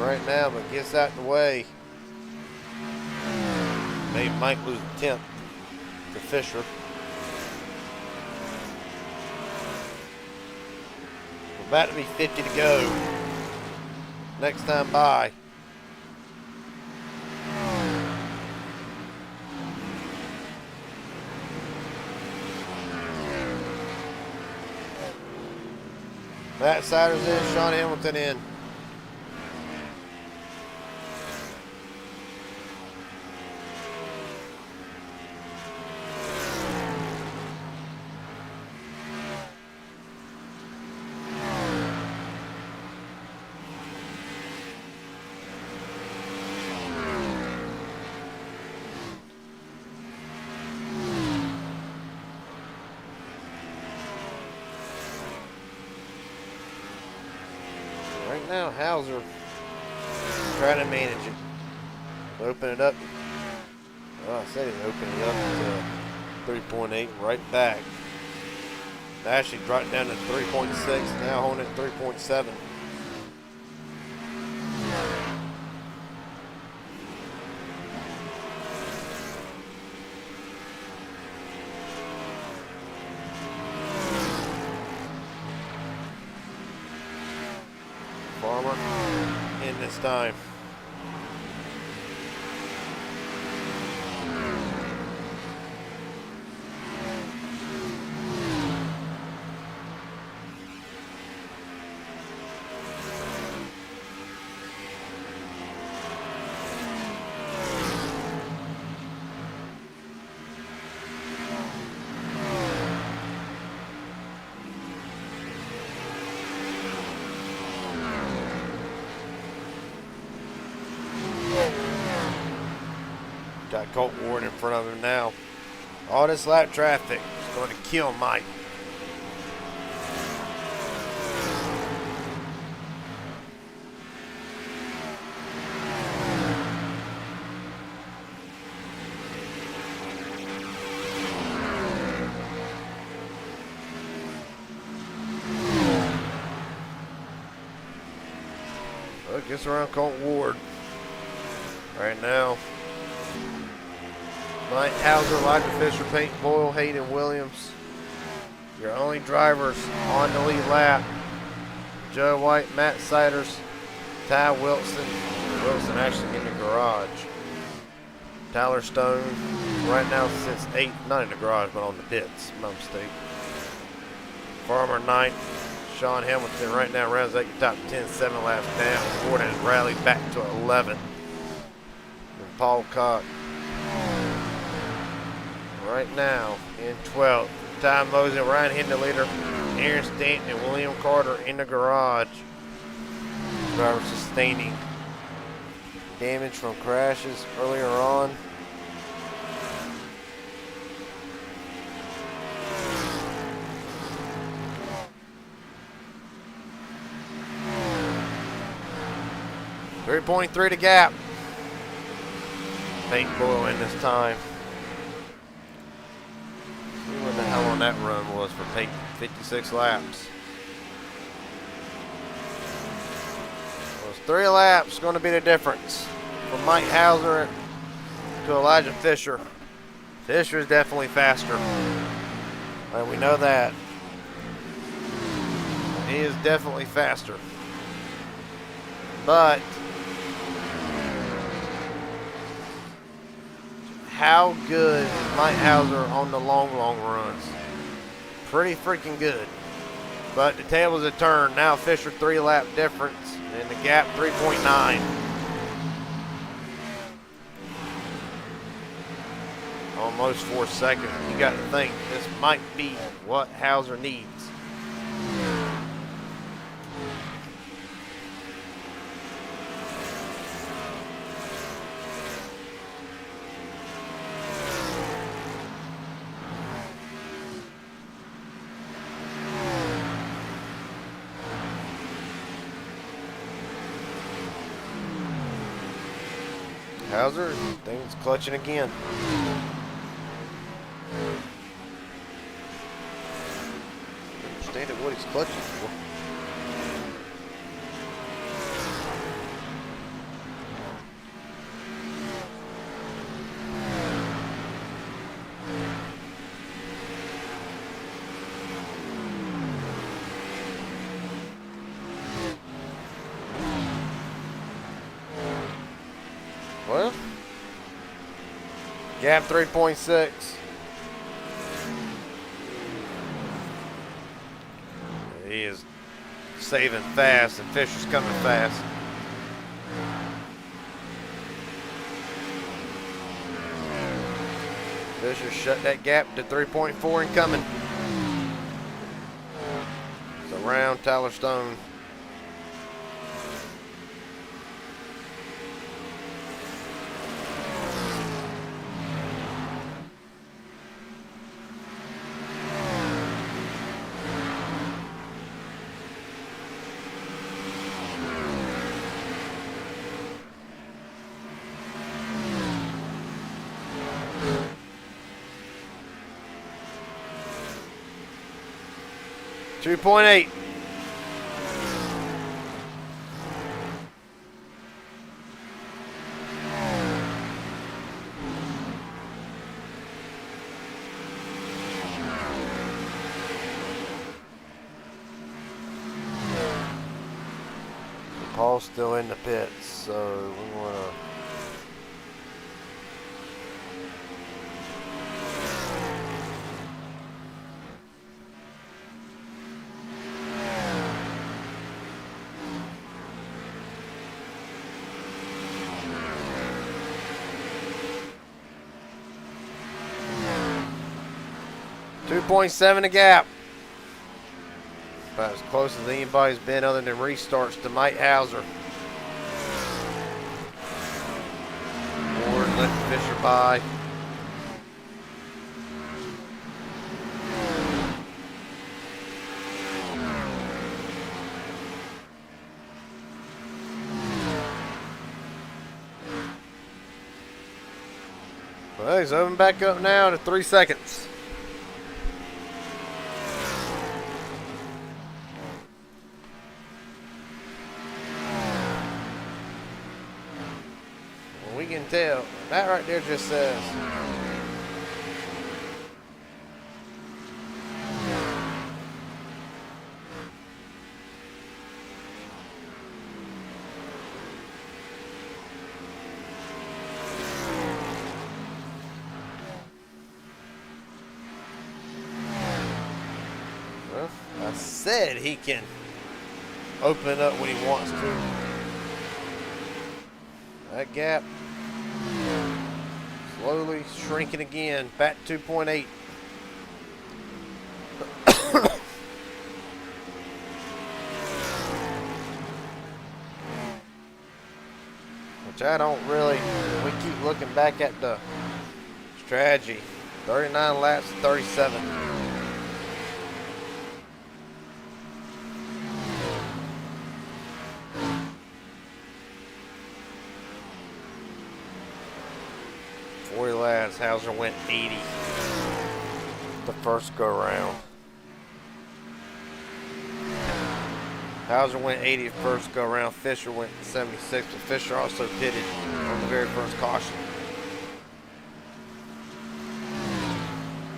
right now, but gets out the way. They might lose a tenth to Fisher. We're about to be 50 to go. Next time by. Matt Siders in, Sean Hamilton in. Right now, Hauser trying to manage it. Open it up. Oh, I said he'd open it up to 3.8, right back. Actually dropped down to 3.6, now holding at 3.7. Farmer in this time. Got Colt Ward in front of him now. All this lap traffic is going to kill Mike. Well, it gets around Colt Ward right now. Mike Hauser, Elijah Fisher, Peyton Boyle, Hayden Williams. Your only drivers on the lead lap. Joe White, Matt Siders, Ty Wilson. Wilson actually in the garage. Tyler Stone right now sits 8th, not in the garage, but on the pits. My mistake. Farmer 9th. Sean Hamilton right now rounds out your top 10, 7 laps down. Ford has rallied back to 11. Paul Cock. Right now in 12th. Ty Mosley, Ryan Hindley, Aaron Stanton, and William Carter in the garage. Driver sustaining damage from crashes earlier on. .3 to gap. Paint boiling this time. See what the hell on that run was for Peyton. 56 laps. It was 3 laps going to be the difference from Mike Hauser to Elijah Fisher. Fisher is definitely faster. And we know that. He is definitely faster. But how good is Mike Hauser on the long runs? Pretty freaking good. But the tables have turned. Now Fisher 3-lap difference, and the gap 3.9. Almost 4 seconds. You got to think this might be what Hauser needs. Hauser, things clutching again. Understand what he's clutching for. Well, gap 3.6. He is saving fast, and Fisher's coming fast. Fisher shut that gap to 3.4 and coming. It's around Tyler Stone. .8. Paul's still in the pits, so we want to. .7 a gap. About as close as anybody's been other than restarts to Mike Hauser. Ward letting Fisher by. Well, he's opening back up now to 3 seconds. We can tell. That right there just says well, I said he can open it up when he wants to. That gap slowly shrinking again. Back to 2.8. Which I don't really, we keep looking back at the strategy. 39 laps, 37. Laps, Hauser went 80 the first go round. Hauser went 80 first go round. Fisher went 76, but Fisher also pitted on the very first caution.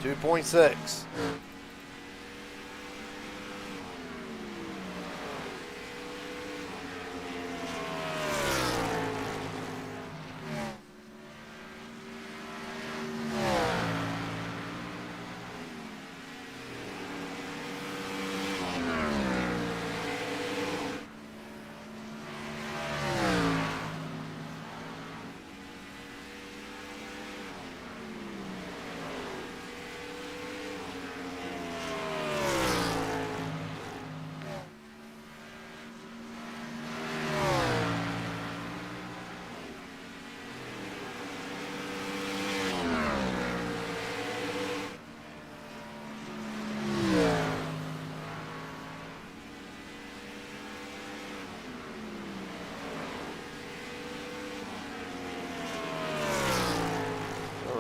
2.6.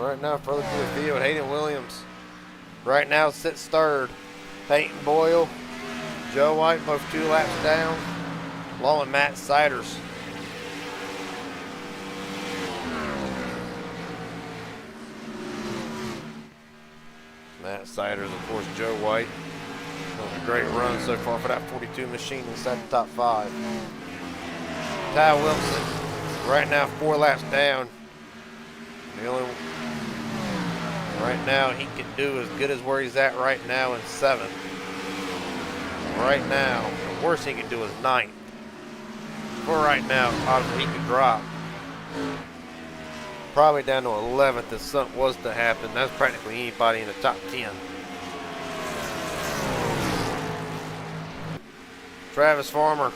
Right now, further to the field, Hayden Williams right now sits third. Peyton Boyle, Joe White, both 2 laps down, along with Matt Siders. Matt Siders, of course, Joe White. A great run so far for that 42 machine inside the top 5. Ty Wilson, right now 4 laps down. The only right now he can do as good as where he's at right now in 7th. Right now, the worst he can do is 9th. For right now, obviously he could drop. Probably down to 11th if something was to happen. That's practically anybody in the top 10. Travis Farmer.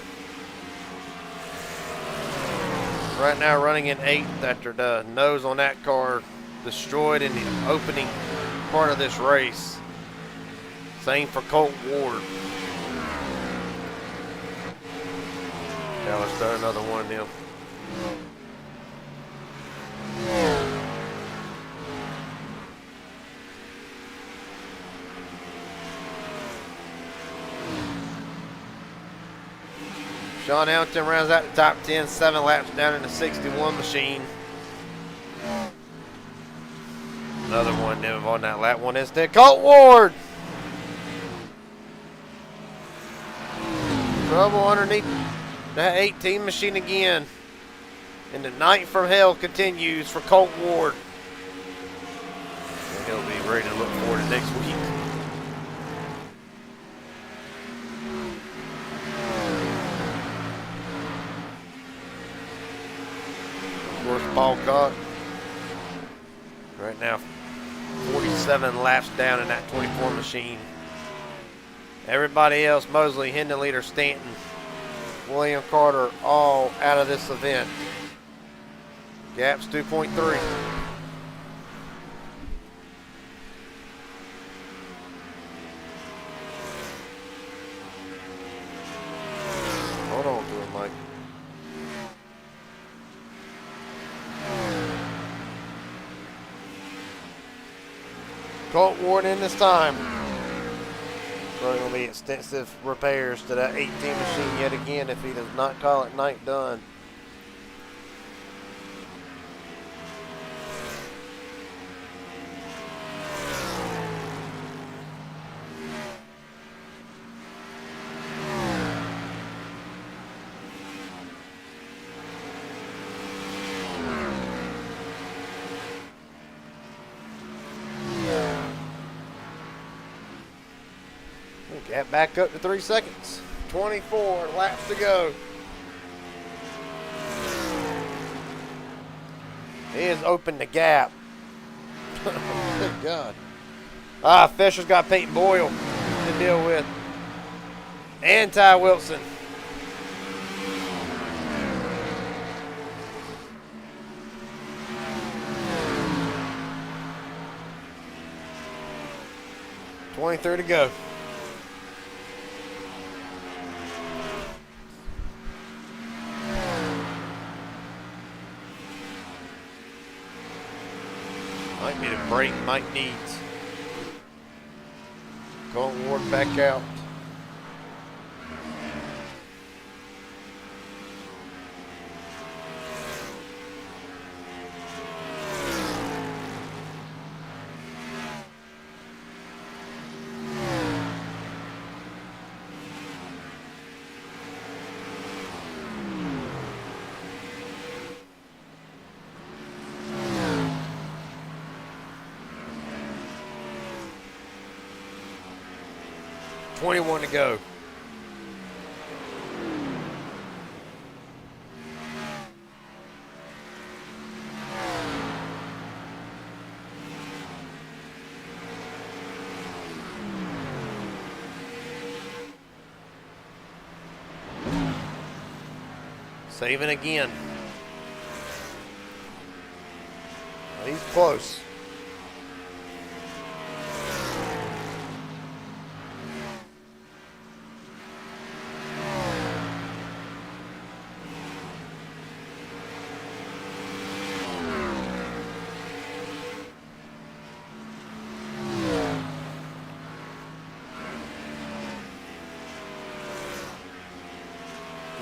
Right now running in 8th after the nose on that car destroyed in the opening part of this race. Same for Colt Ward. Now let's start another one of them. Sean Hamilton rounds out the top 10, 7 laps down in the 61 machine. Another one on that lap one instead. Colt Ward! Trouble underneath that 18 machine again. And the night from hell continues for Colt Ward. And he'll be ready to look forward to next week. Of course, Paul Cox. Right now, 47 laps down in that 24 machine. Everybody else, Mosley, Hendon Leader, Stanton, William Carter, all out of this event. Gaps 2.3. Hold on to it, Mike. Colt Ward in this time. Probably going to be extensive repairs to that 18 machine yet again if he does not call it night done. Gap back up to 3 seconds. 24 laps to go. He has opened the gap Good God. Ah, Fisher's got Peyton Boyle to deal with. And Ty Wilson. .23 to go. Might be the break Mike needs. Colton Ward back out. .21 to go. Saving again. He's close.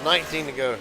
.19 to go.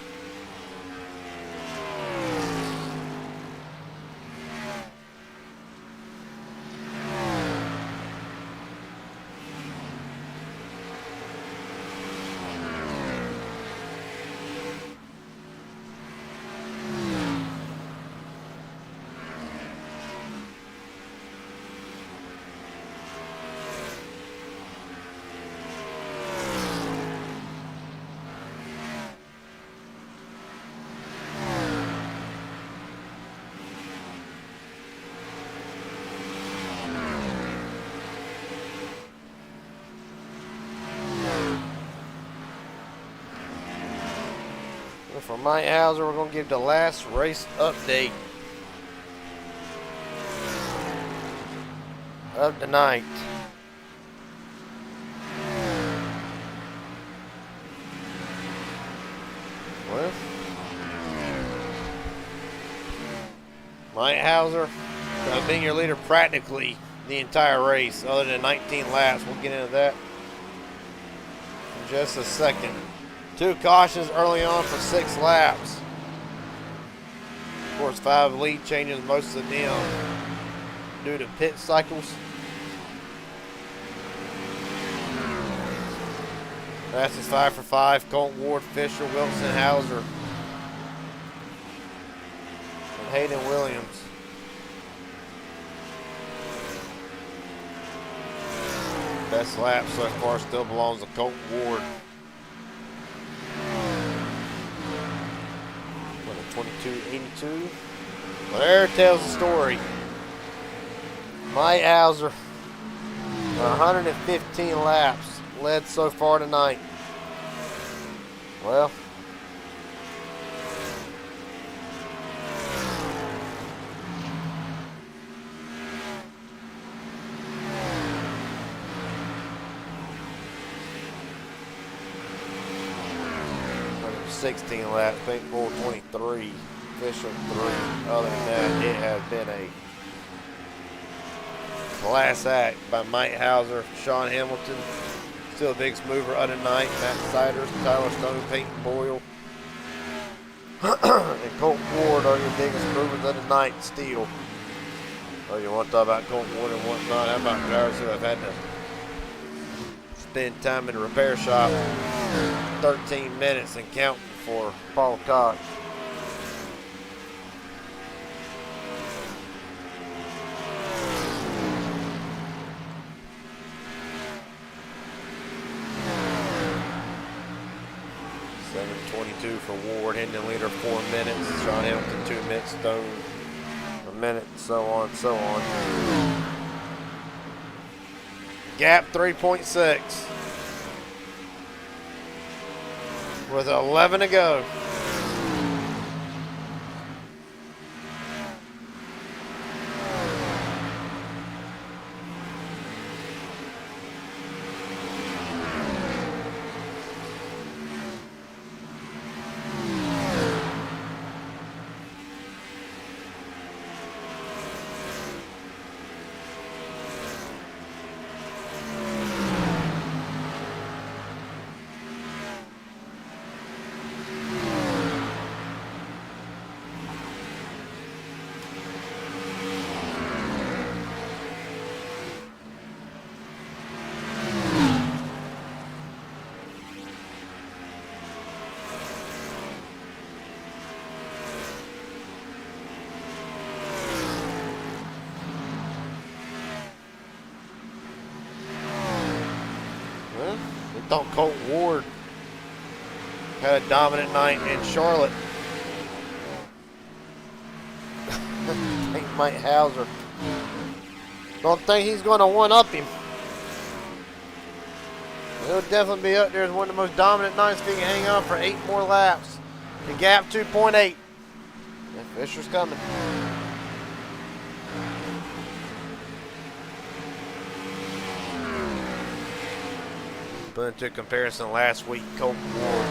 For Mike Hauser, we're going to give the last race update of the night. Well, Mike Hauser has been your leader practically the entire race, other than 19 laps. We'll get into that in just a second. 2 cautions early on for 6 laps. Of course, 5 lead changes, most of them due to pit cycles. Fastest 5 for 5, Colton Ward, Fisher, Wilson, Hauser, and Hayden Williams. Best lap so far still belongs to Colton Ward. 22.82. Well, there tells the story. Mike Hauser, 115 laps, led so far tonight. Well, under 16 laps, Peyton Boyle 23, Fisher 3. Other than that, it has been a class act by Mike Hauser, Sean Hamilton, still the biggest mover of the night, Matt Siders, Tyler Stone, Peyton Boyle, and Colton Ward are your biggest movers of the night still. Oh, you want to talk about Colton Ward and whatnot? How about drivers who have had to spend time in the repair shop 13 minutes and counting for Paul Cox? .22 for Ward, Hendon leader 4 minutes, Sean Hamilton 2 minutes, Stone minute, so on, so on. Gap 3.6. With 11 to go. Thought Colt Ward had a dominant night in Charlotte. I think Mike Hauser. Don't think he's going to one-up him. He'll definitely be up there as one of the most dominant nights if he can hang on for 8 more laps. The gap 2.8. Yeah, Fisher's coming. Put into comparison last week, Colt Ward.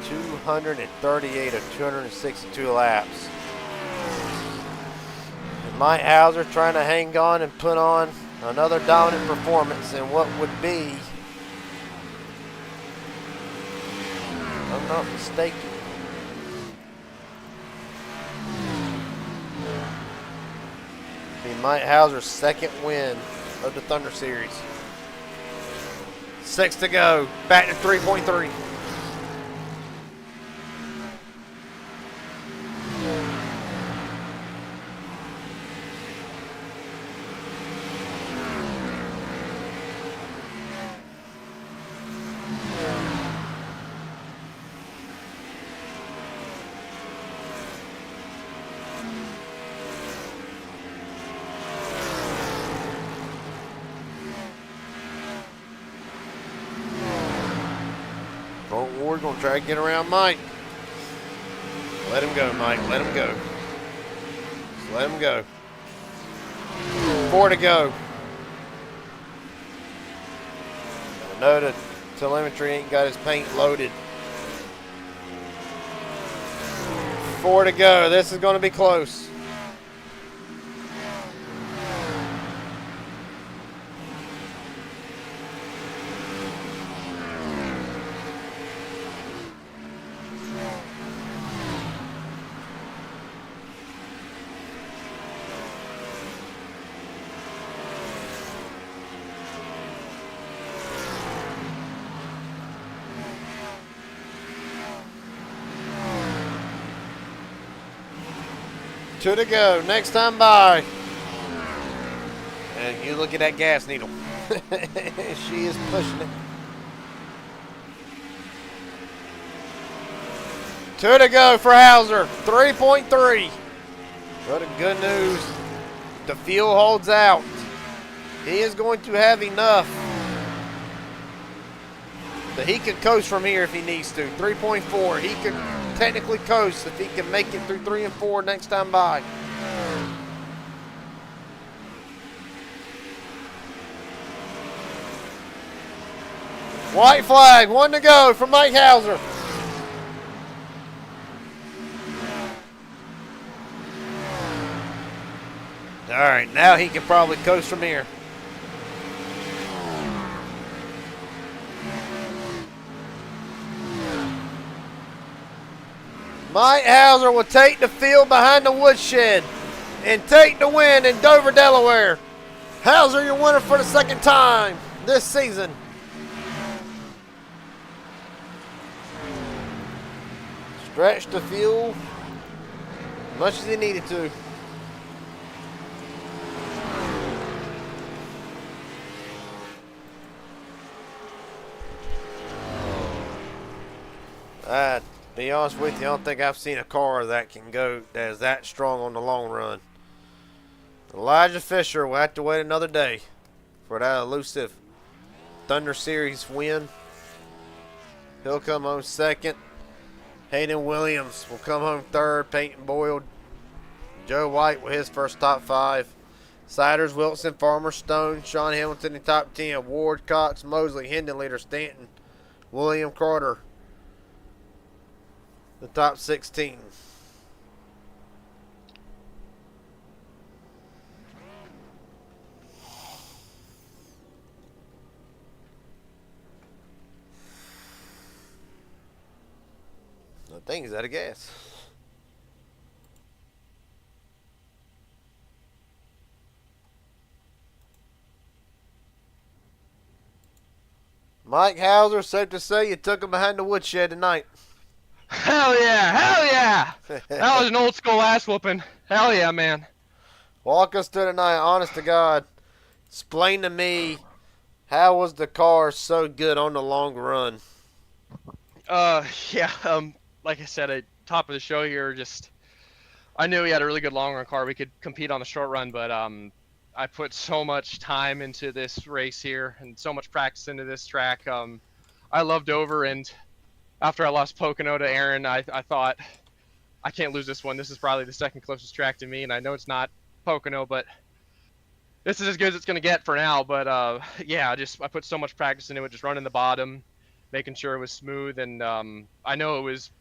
238 of 262 laps. And Mike Hauser trying to hang on and put on another dominant performance in what would be, if I'm not mistaken, Mike Hauser's second win of the Thunder Series. 6 to go. Back to 3.3. Ward gonna try to get around Mike. Let him go, Mike. Let him go. Just let him go. 4 to go. I know the telemetry ain't got his paint loaded. 4 to go. This is gonna be close. Two to go. Next time by. And you look at that gas needle. She is pushing it. 2 to go for Hauser. 3.3. But the good news, the fuel holds out. He is going to have enough that he can coast from here if he needs to. 3.4. He can technically coast if he can make it through 3 and 4 next time by. White flag, 1 to go for Mike Hauser. All right, now he can probably coast from here. Mike Hauser will take the field behind the woodshed and take the win in Dover, Delaware. Hauser, your winner for the second time this season. Stretched the fuel as much as he needed to. Be honest with you, I don't think I've seen a car that is that strong on the long run. Elijah Fisher will have to wait another day for that elusive Thunder Series win. He'll come home second. Hayden Williams will come home third. Peyton Boyle, Joe White with his first top 5. Siders, Wilson, Farmer, Stone, Sean Hamilton in top 10. Ward, Cox, Mosley, Hendon leader, Stanton, William Carter, the top 16. I think he's out of gas. Mike Hauser, safe to say you took him behind the woodshed tonight. Hell yeah, hell yeah! That was an old school ass whooping. Hell yeah, man. Walk us through tonight, honest to God. Explain to me, how was the car so good on the long run? Yeah, like I said at top of the show here, I knew he had a really good long run car. We could compete on the short run, but I put so much time into this race here and so much practice into this track. I love Dover, and after I lost Pocono to Aaron, I thought, I can't lose this one. This is probably the second closest track to me, and I know it's not Pocono, but this is as good as it's going to get for now. But yeah, I put so much practice into it, just running the bottom, making sure it was smooth, and I know it was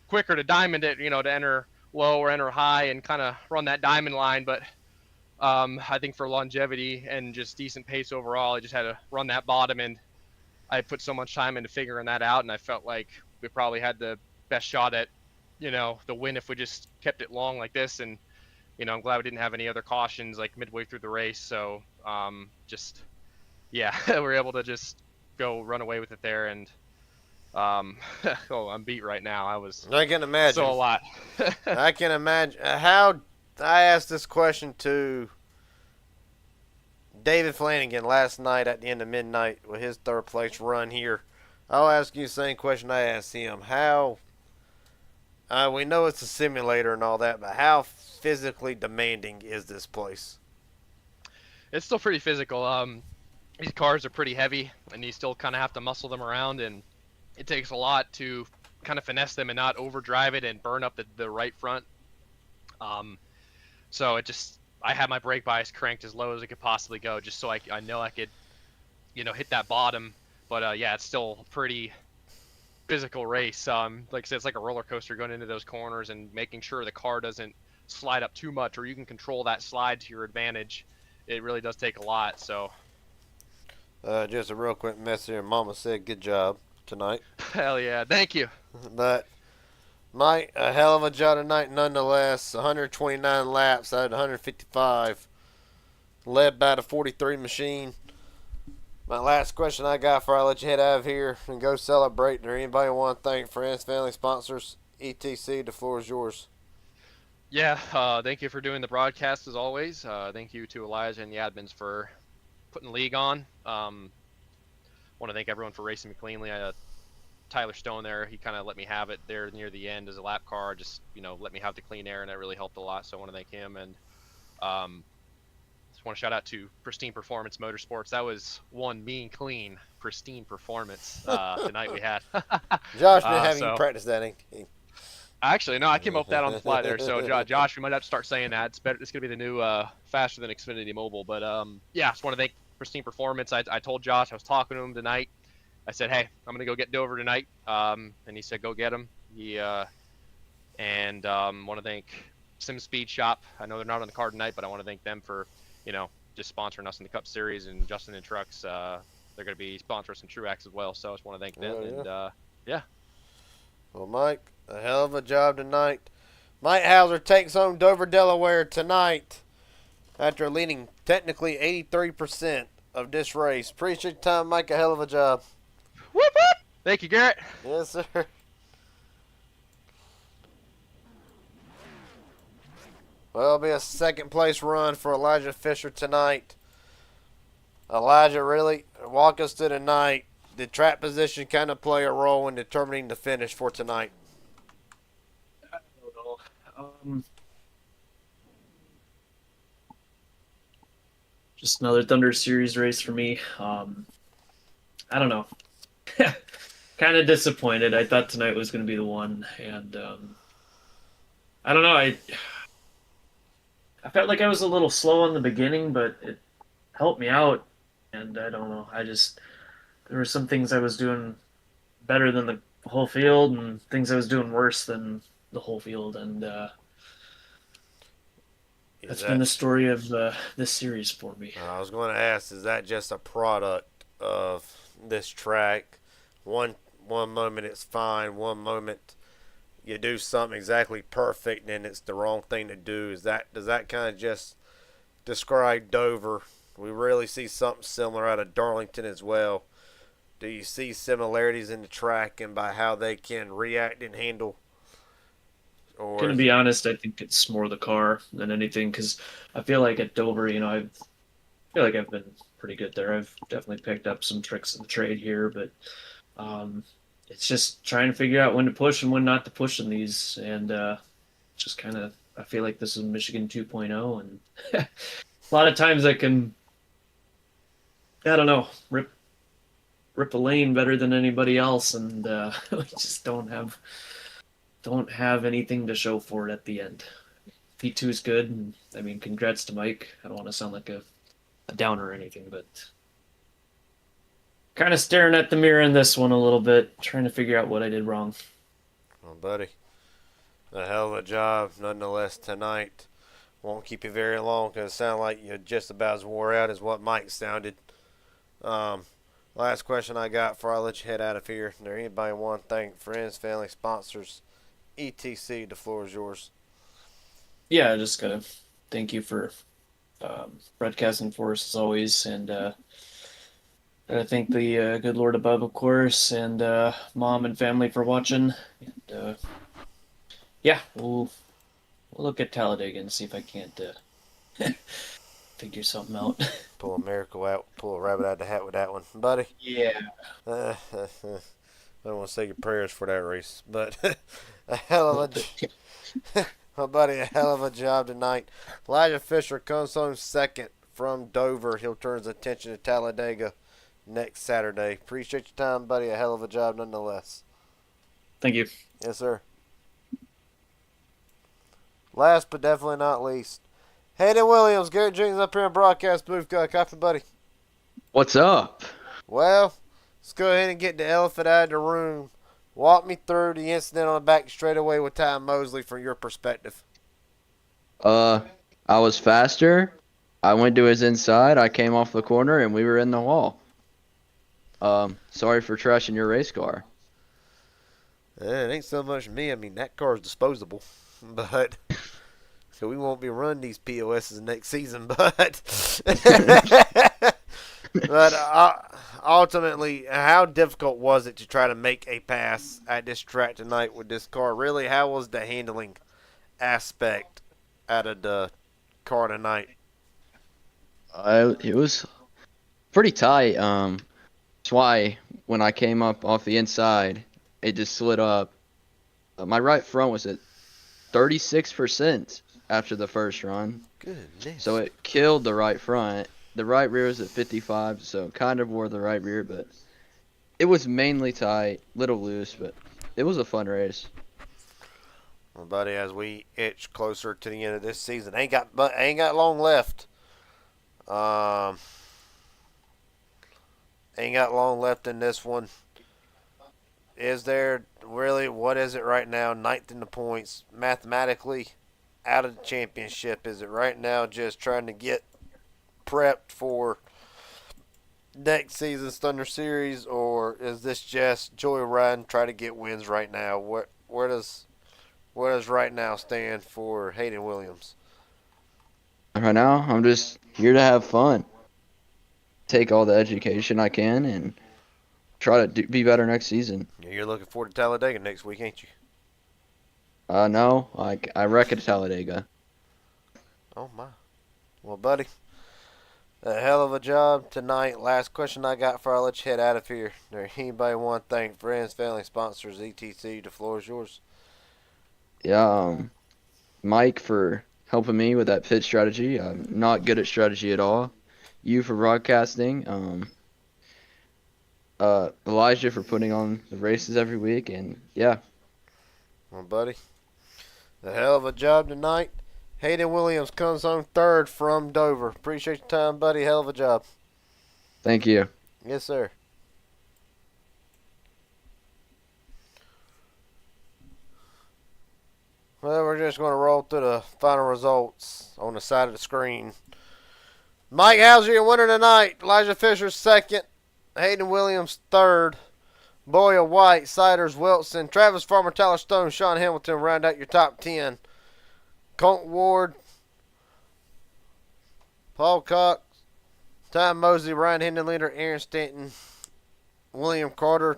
quicker to diamond it, to enter low or enter high and kind of run that diamond line, but I think for longevity and just decent pace overall, I just had to run that bottom, and I put so much time into figuring that out, and I felt like we probably had the best shot at, the win if we just kept it long like this. And, I'm glad we didn't have any other cautions like midway through the race. So yeah, we were able to just go run away with it there. And I'm beat right now. I can imagine. So a lot. I can imagine. How I asked this question to David Flanagan last night at the end of midnight with his third place run here. I'll ask you the same question I asked him. How, we know it's a simulator and all that, but how physically demanding is this place? It's still pretty physical. These cars are pretty heavy, and you still kind of have to muscle them around, and it takes a lot to kind of finesse them and not overdrive it and burn up the right front. So I had my brake bias cranked as low as it could possibly go, just so I know I could, hit that bottom. But yeah, it's still a pretty physical race. Like I said, it's like a roller coaster going into those corners and making sure the car doesn't slide up too much, or you can control that slide to your advantage. It really does take a lot. So just a real quick message here. Mama said good job tonight. Hell yeah, thank you. But Mike, a hell of a job tonight nonetheless. 129 laps out of 155, led by the 43 machine. My last question I got before I let you head out of here and go celebrate. Or anybody want to thank friends, family, sponsors, etc.? The floor is yours. Yeah, thank you for doing the broadcast as always. Thank you to Elijah and the admins for putting the league on. Want to thank everyone for racing me cleanly. Tyler Stone there, he kind of let me have it there near the end as a lap car, just let me have the clean air, and that really helped a lot. So I want to thank him, and just want to shout out to Pristine Performance Motorsports. That was one mean, clean, pristine performance tonight we had. Josh been having you practice that, ain't he? Actually, no, I came up with that on the fly there. So Josh, we might have to start saying that. It's better. It's gonna be the new faster than Xfinity Mobile. But yeah, just want to thank Pristine Performance. I told Josh, I was talking to him tonight. I said, hey, I'm gonna go get Dover tonight, and he said, go get him. And want to thank Sim Speed Shop. I know they're not on the card tonight, but I want to thank them for just sponsoring us in the Cup Series, and Justin and Trucks. They're gonna be sponsoring us in Truax as well. So I just want to thank them. Yeah. And yeah. Well, Mike, a hell of a job tonight. Mike Hauser takes home Dover, Delaware tonight after leading technically 83% of this race. Appreciate your time, Mike. A hell of a job. Whoop, whoop. Thank you, Garrett. Yes, sir. Well, it'll be a second place run for Elijah Fisher tonight. Elijah, really walk us to tonight. Did track position kind of play a role in determining the finish for tonight? Just another Thunder Series race for me. I don't know. Kind of disappointed. I thought tonight was going to be the one, and I don't know. I felt like I was a little slow in the beginning, but it helped me out. And I don't know. There were some things I was doing better than the whole field, and things I was doing worse than the whole field, and that's been the story of this series for me. I was going to ask, is that just a product of this track? One moment it's fine, one moment you do something exactly perfect, and it's the wrong thing to do. Does that kind of just describe Dover? We really see something similar out of Darlington as well. Do you see similarities in the track and by how they can react and handle? Or Gonna be honest, I think it's more the car than anything because I feel like at Dover, I feel like I've been pretty good there. I've definitely picked up some tricks of the trade here, but it's just trying to figure out when to push and when not to push in these, and just kind of I feel like this is Michigan 2.0, and a lot of times I don't know, rip a lane better than anybody else, and we just don't have anything to show for it at the end. P2 is good, and I mean, congrats to Mike. I don't want to sound like a downer or anything, but kind of staring at the mirror in this one a little bit, trying to figure out what I did wrong. well, buddy, a hell of a job nonetheless tonight. Won't keep you very long because it sounded like you're just about as wore out as what Mike sounded. Last question I got before I let you head out of here. Is there anybody want to thank friends, family, sponsors, etc.? The floor is yours. Yeah, I just gotta thank you for broadcasting for us as always, and gotta thank the good Lord above, of course, and mom and family for watching. And yeah, we'll look at Talladega and see if I can't figure something out. Pull a miracle out, pull a rabbit out of the hat with that one, buddy. Yeah. I don't want to say your prayers for that race, but a hell of a, my buddy, a hell of a job tonight. Elijah Fisher comes home second from Dover. He'll turn his attention to Talladega next Saturday. Appreciate your time, buddy. A hell of a job nonetheless. Thank you. Yes, sir. Last but definitely not least, Hayden Williams, Garrett Jenkins up here in broadcast booth. Copy, buddy. What's up? Well, let's go ahead and get the elephant out of the room. Walk me through the incident on the back straightaway with Ty Mosley from your perspective. I was faster. I went to his inside. I came off the corner, and we were in the wall. Sorry for trashing your race car. It ain't so much me. I mean, that car's disposable. But so we won't be running these POSs next season. But ultimately, how difficult was it to try to make a pass at this track tonight with this car? Really, how was the handling aspect out of the car tonight? It was pretty tight. That's why when I came up off the inside, it just slid up. My right front was at 36% after the first run. Goodness. So it killed the right front. The right rear was at 55, so kind of wore the right rear, but it was mainly tight, little loose, but it was a fun race. Well, buddy, as we itch closer to the end of this season, ain't got long left. Ain't got long left in this one. Is there really, what is it right now? Ninth in the points, mathematically out of the championship. Is it right now just trying to get prepped for next season's Thunder Series, or is this just joyriding, try to get wins right now? Where does right now stand for Hayden Williams? Right now, I'm just here to have fun. Take all the education I can and try to be better next season. You're looking forward to Talladega next week, ain't you? No, I wreck at Talladega. Oh, my. Well, buddy, a hell of a job tonight. Last question I got before I let you head out of here. There anybody want to thank friends, family, sponsors, etc.? The floor is yours. Yeah, Mike for helping me with that pit strategy. I'm not good at strategy at all. You for broadcasting. Elijah for putting on the races every week, and yeah. Well, buddy, a hell of a job tonight. Hayden Williams comes home third from Dover. Appreciate your time, buddy. Hell of a job. Thank you. Yes, sir. Well, we're just going to roll through the final results on the side of the screen. Mike Hauser, your winner tonight. Elijah Fisher, second. Hayden Williams, third. Boyle, White, Siders, Wilson, Travis Farmer, Tyler Stone, Sean Hamilton round out your top 10. Colt Ward, Paul Cox, Ty Mosley, Ryan Hendon leader, Aaron Stanton, William Carter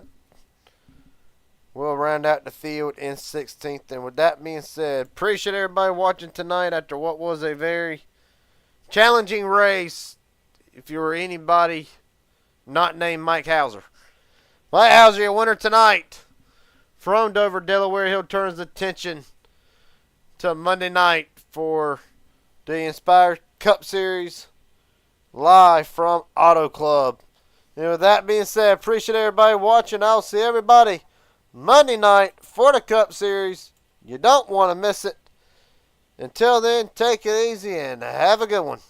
will round out the field in 16th. And with that being said, appreciate everybody watching tonight after what was a very challenging race. If you were anybody not named Mike Hauser. Mike Hauser, your winner tonight from Dover, Delaware. He'll turns attention to Monday night for the Inspire Cup Series live from Auto Club. And with that being said, appreciate everybody watching. I'll see everybody Monday night for the Cup Series. You don't want to miss it. Until then, take it easy and have a good one.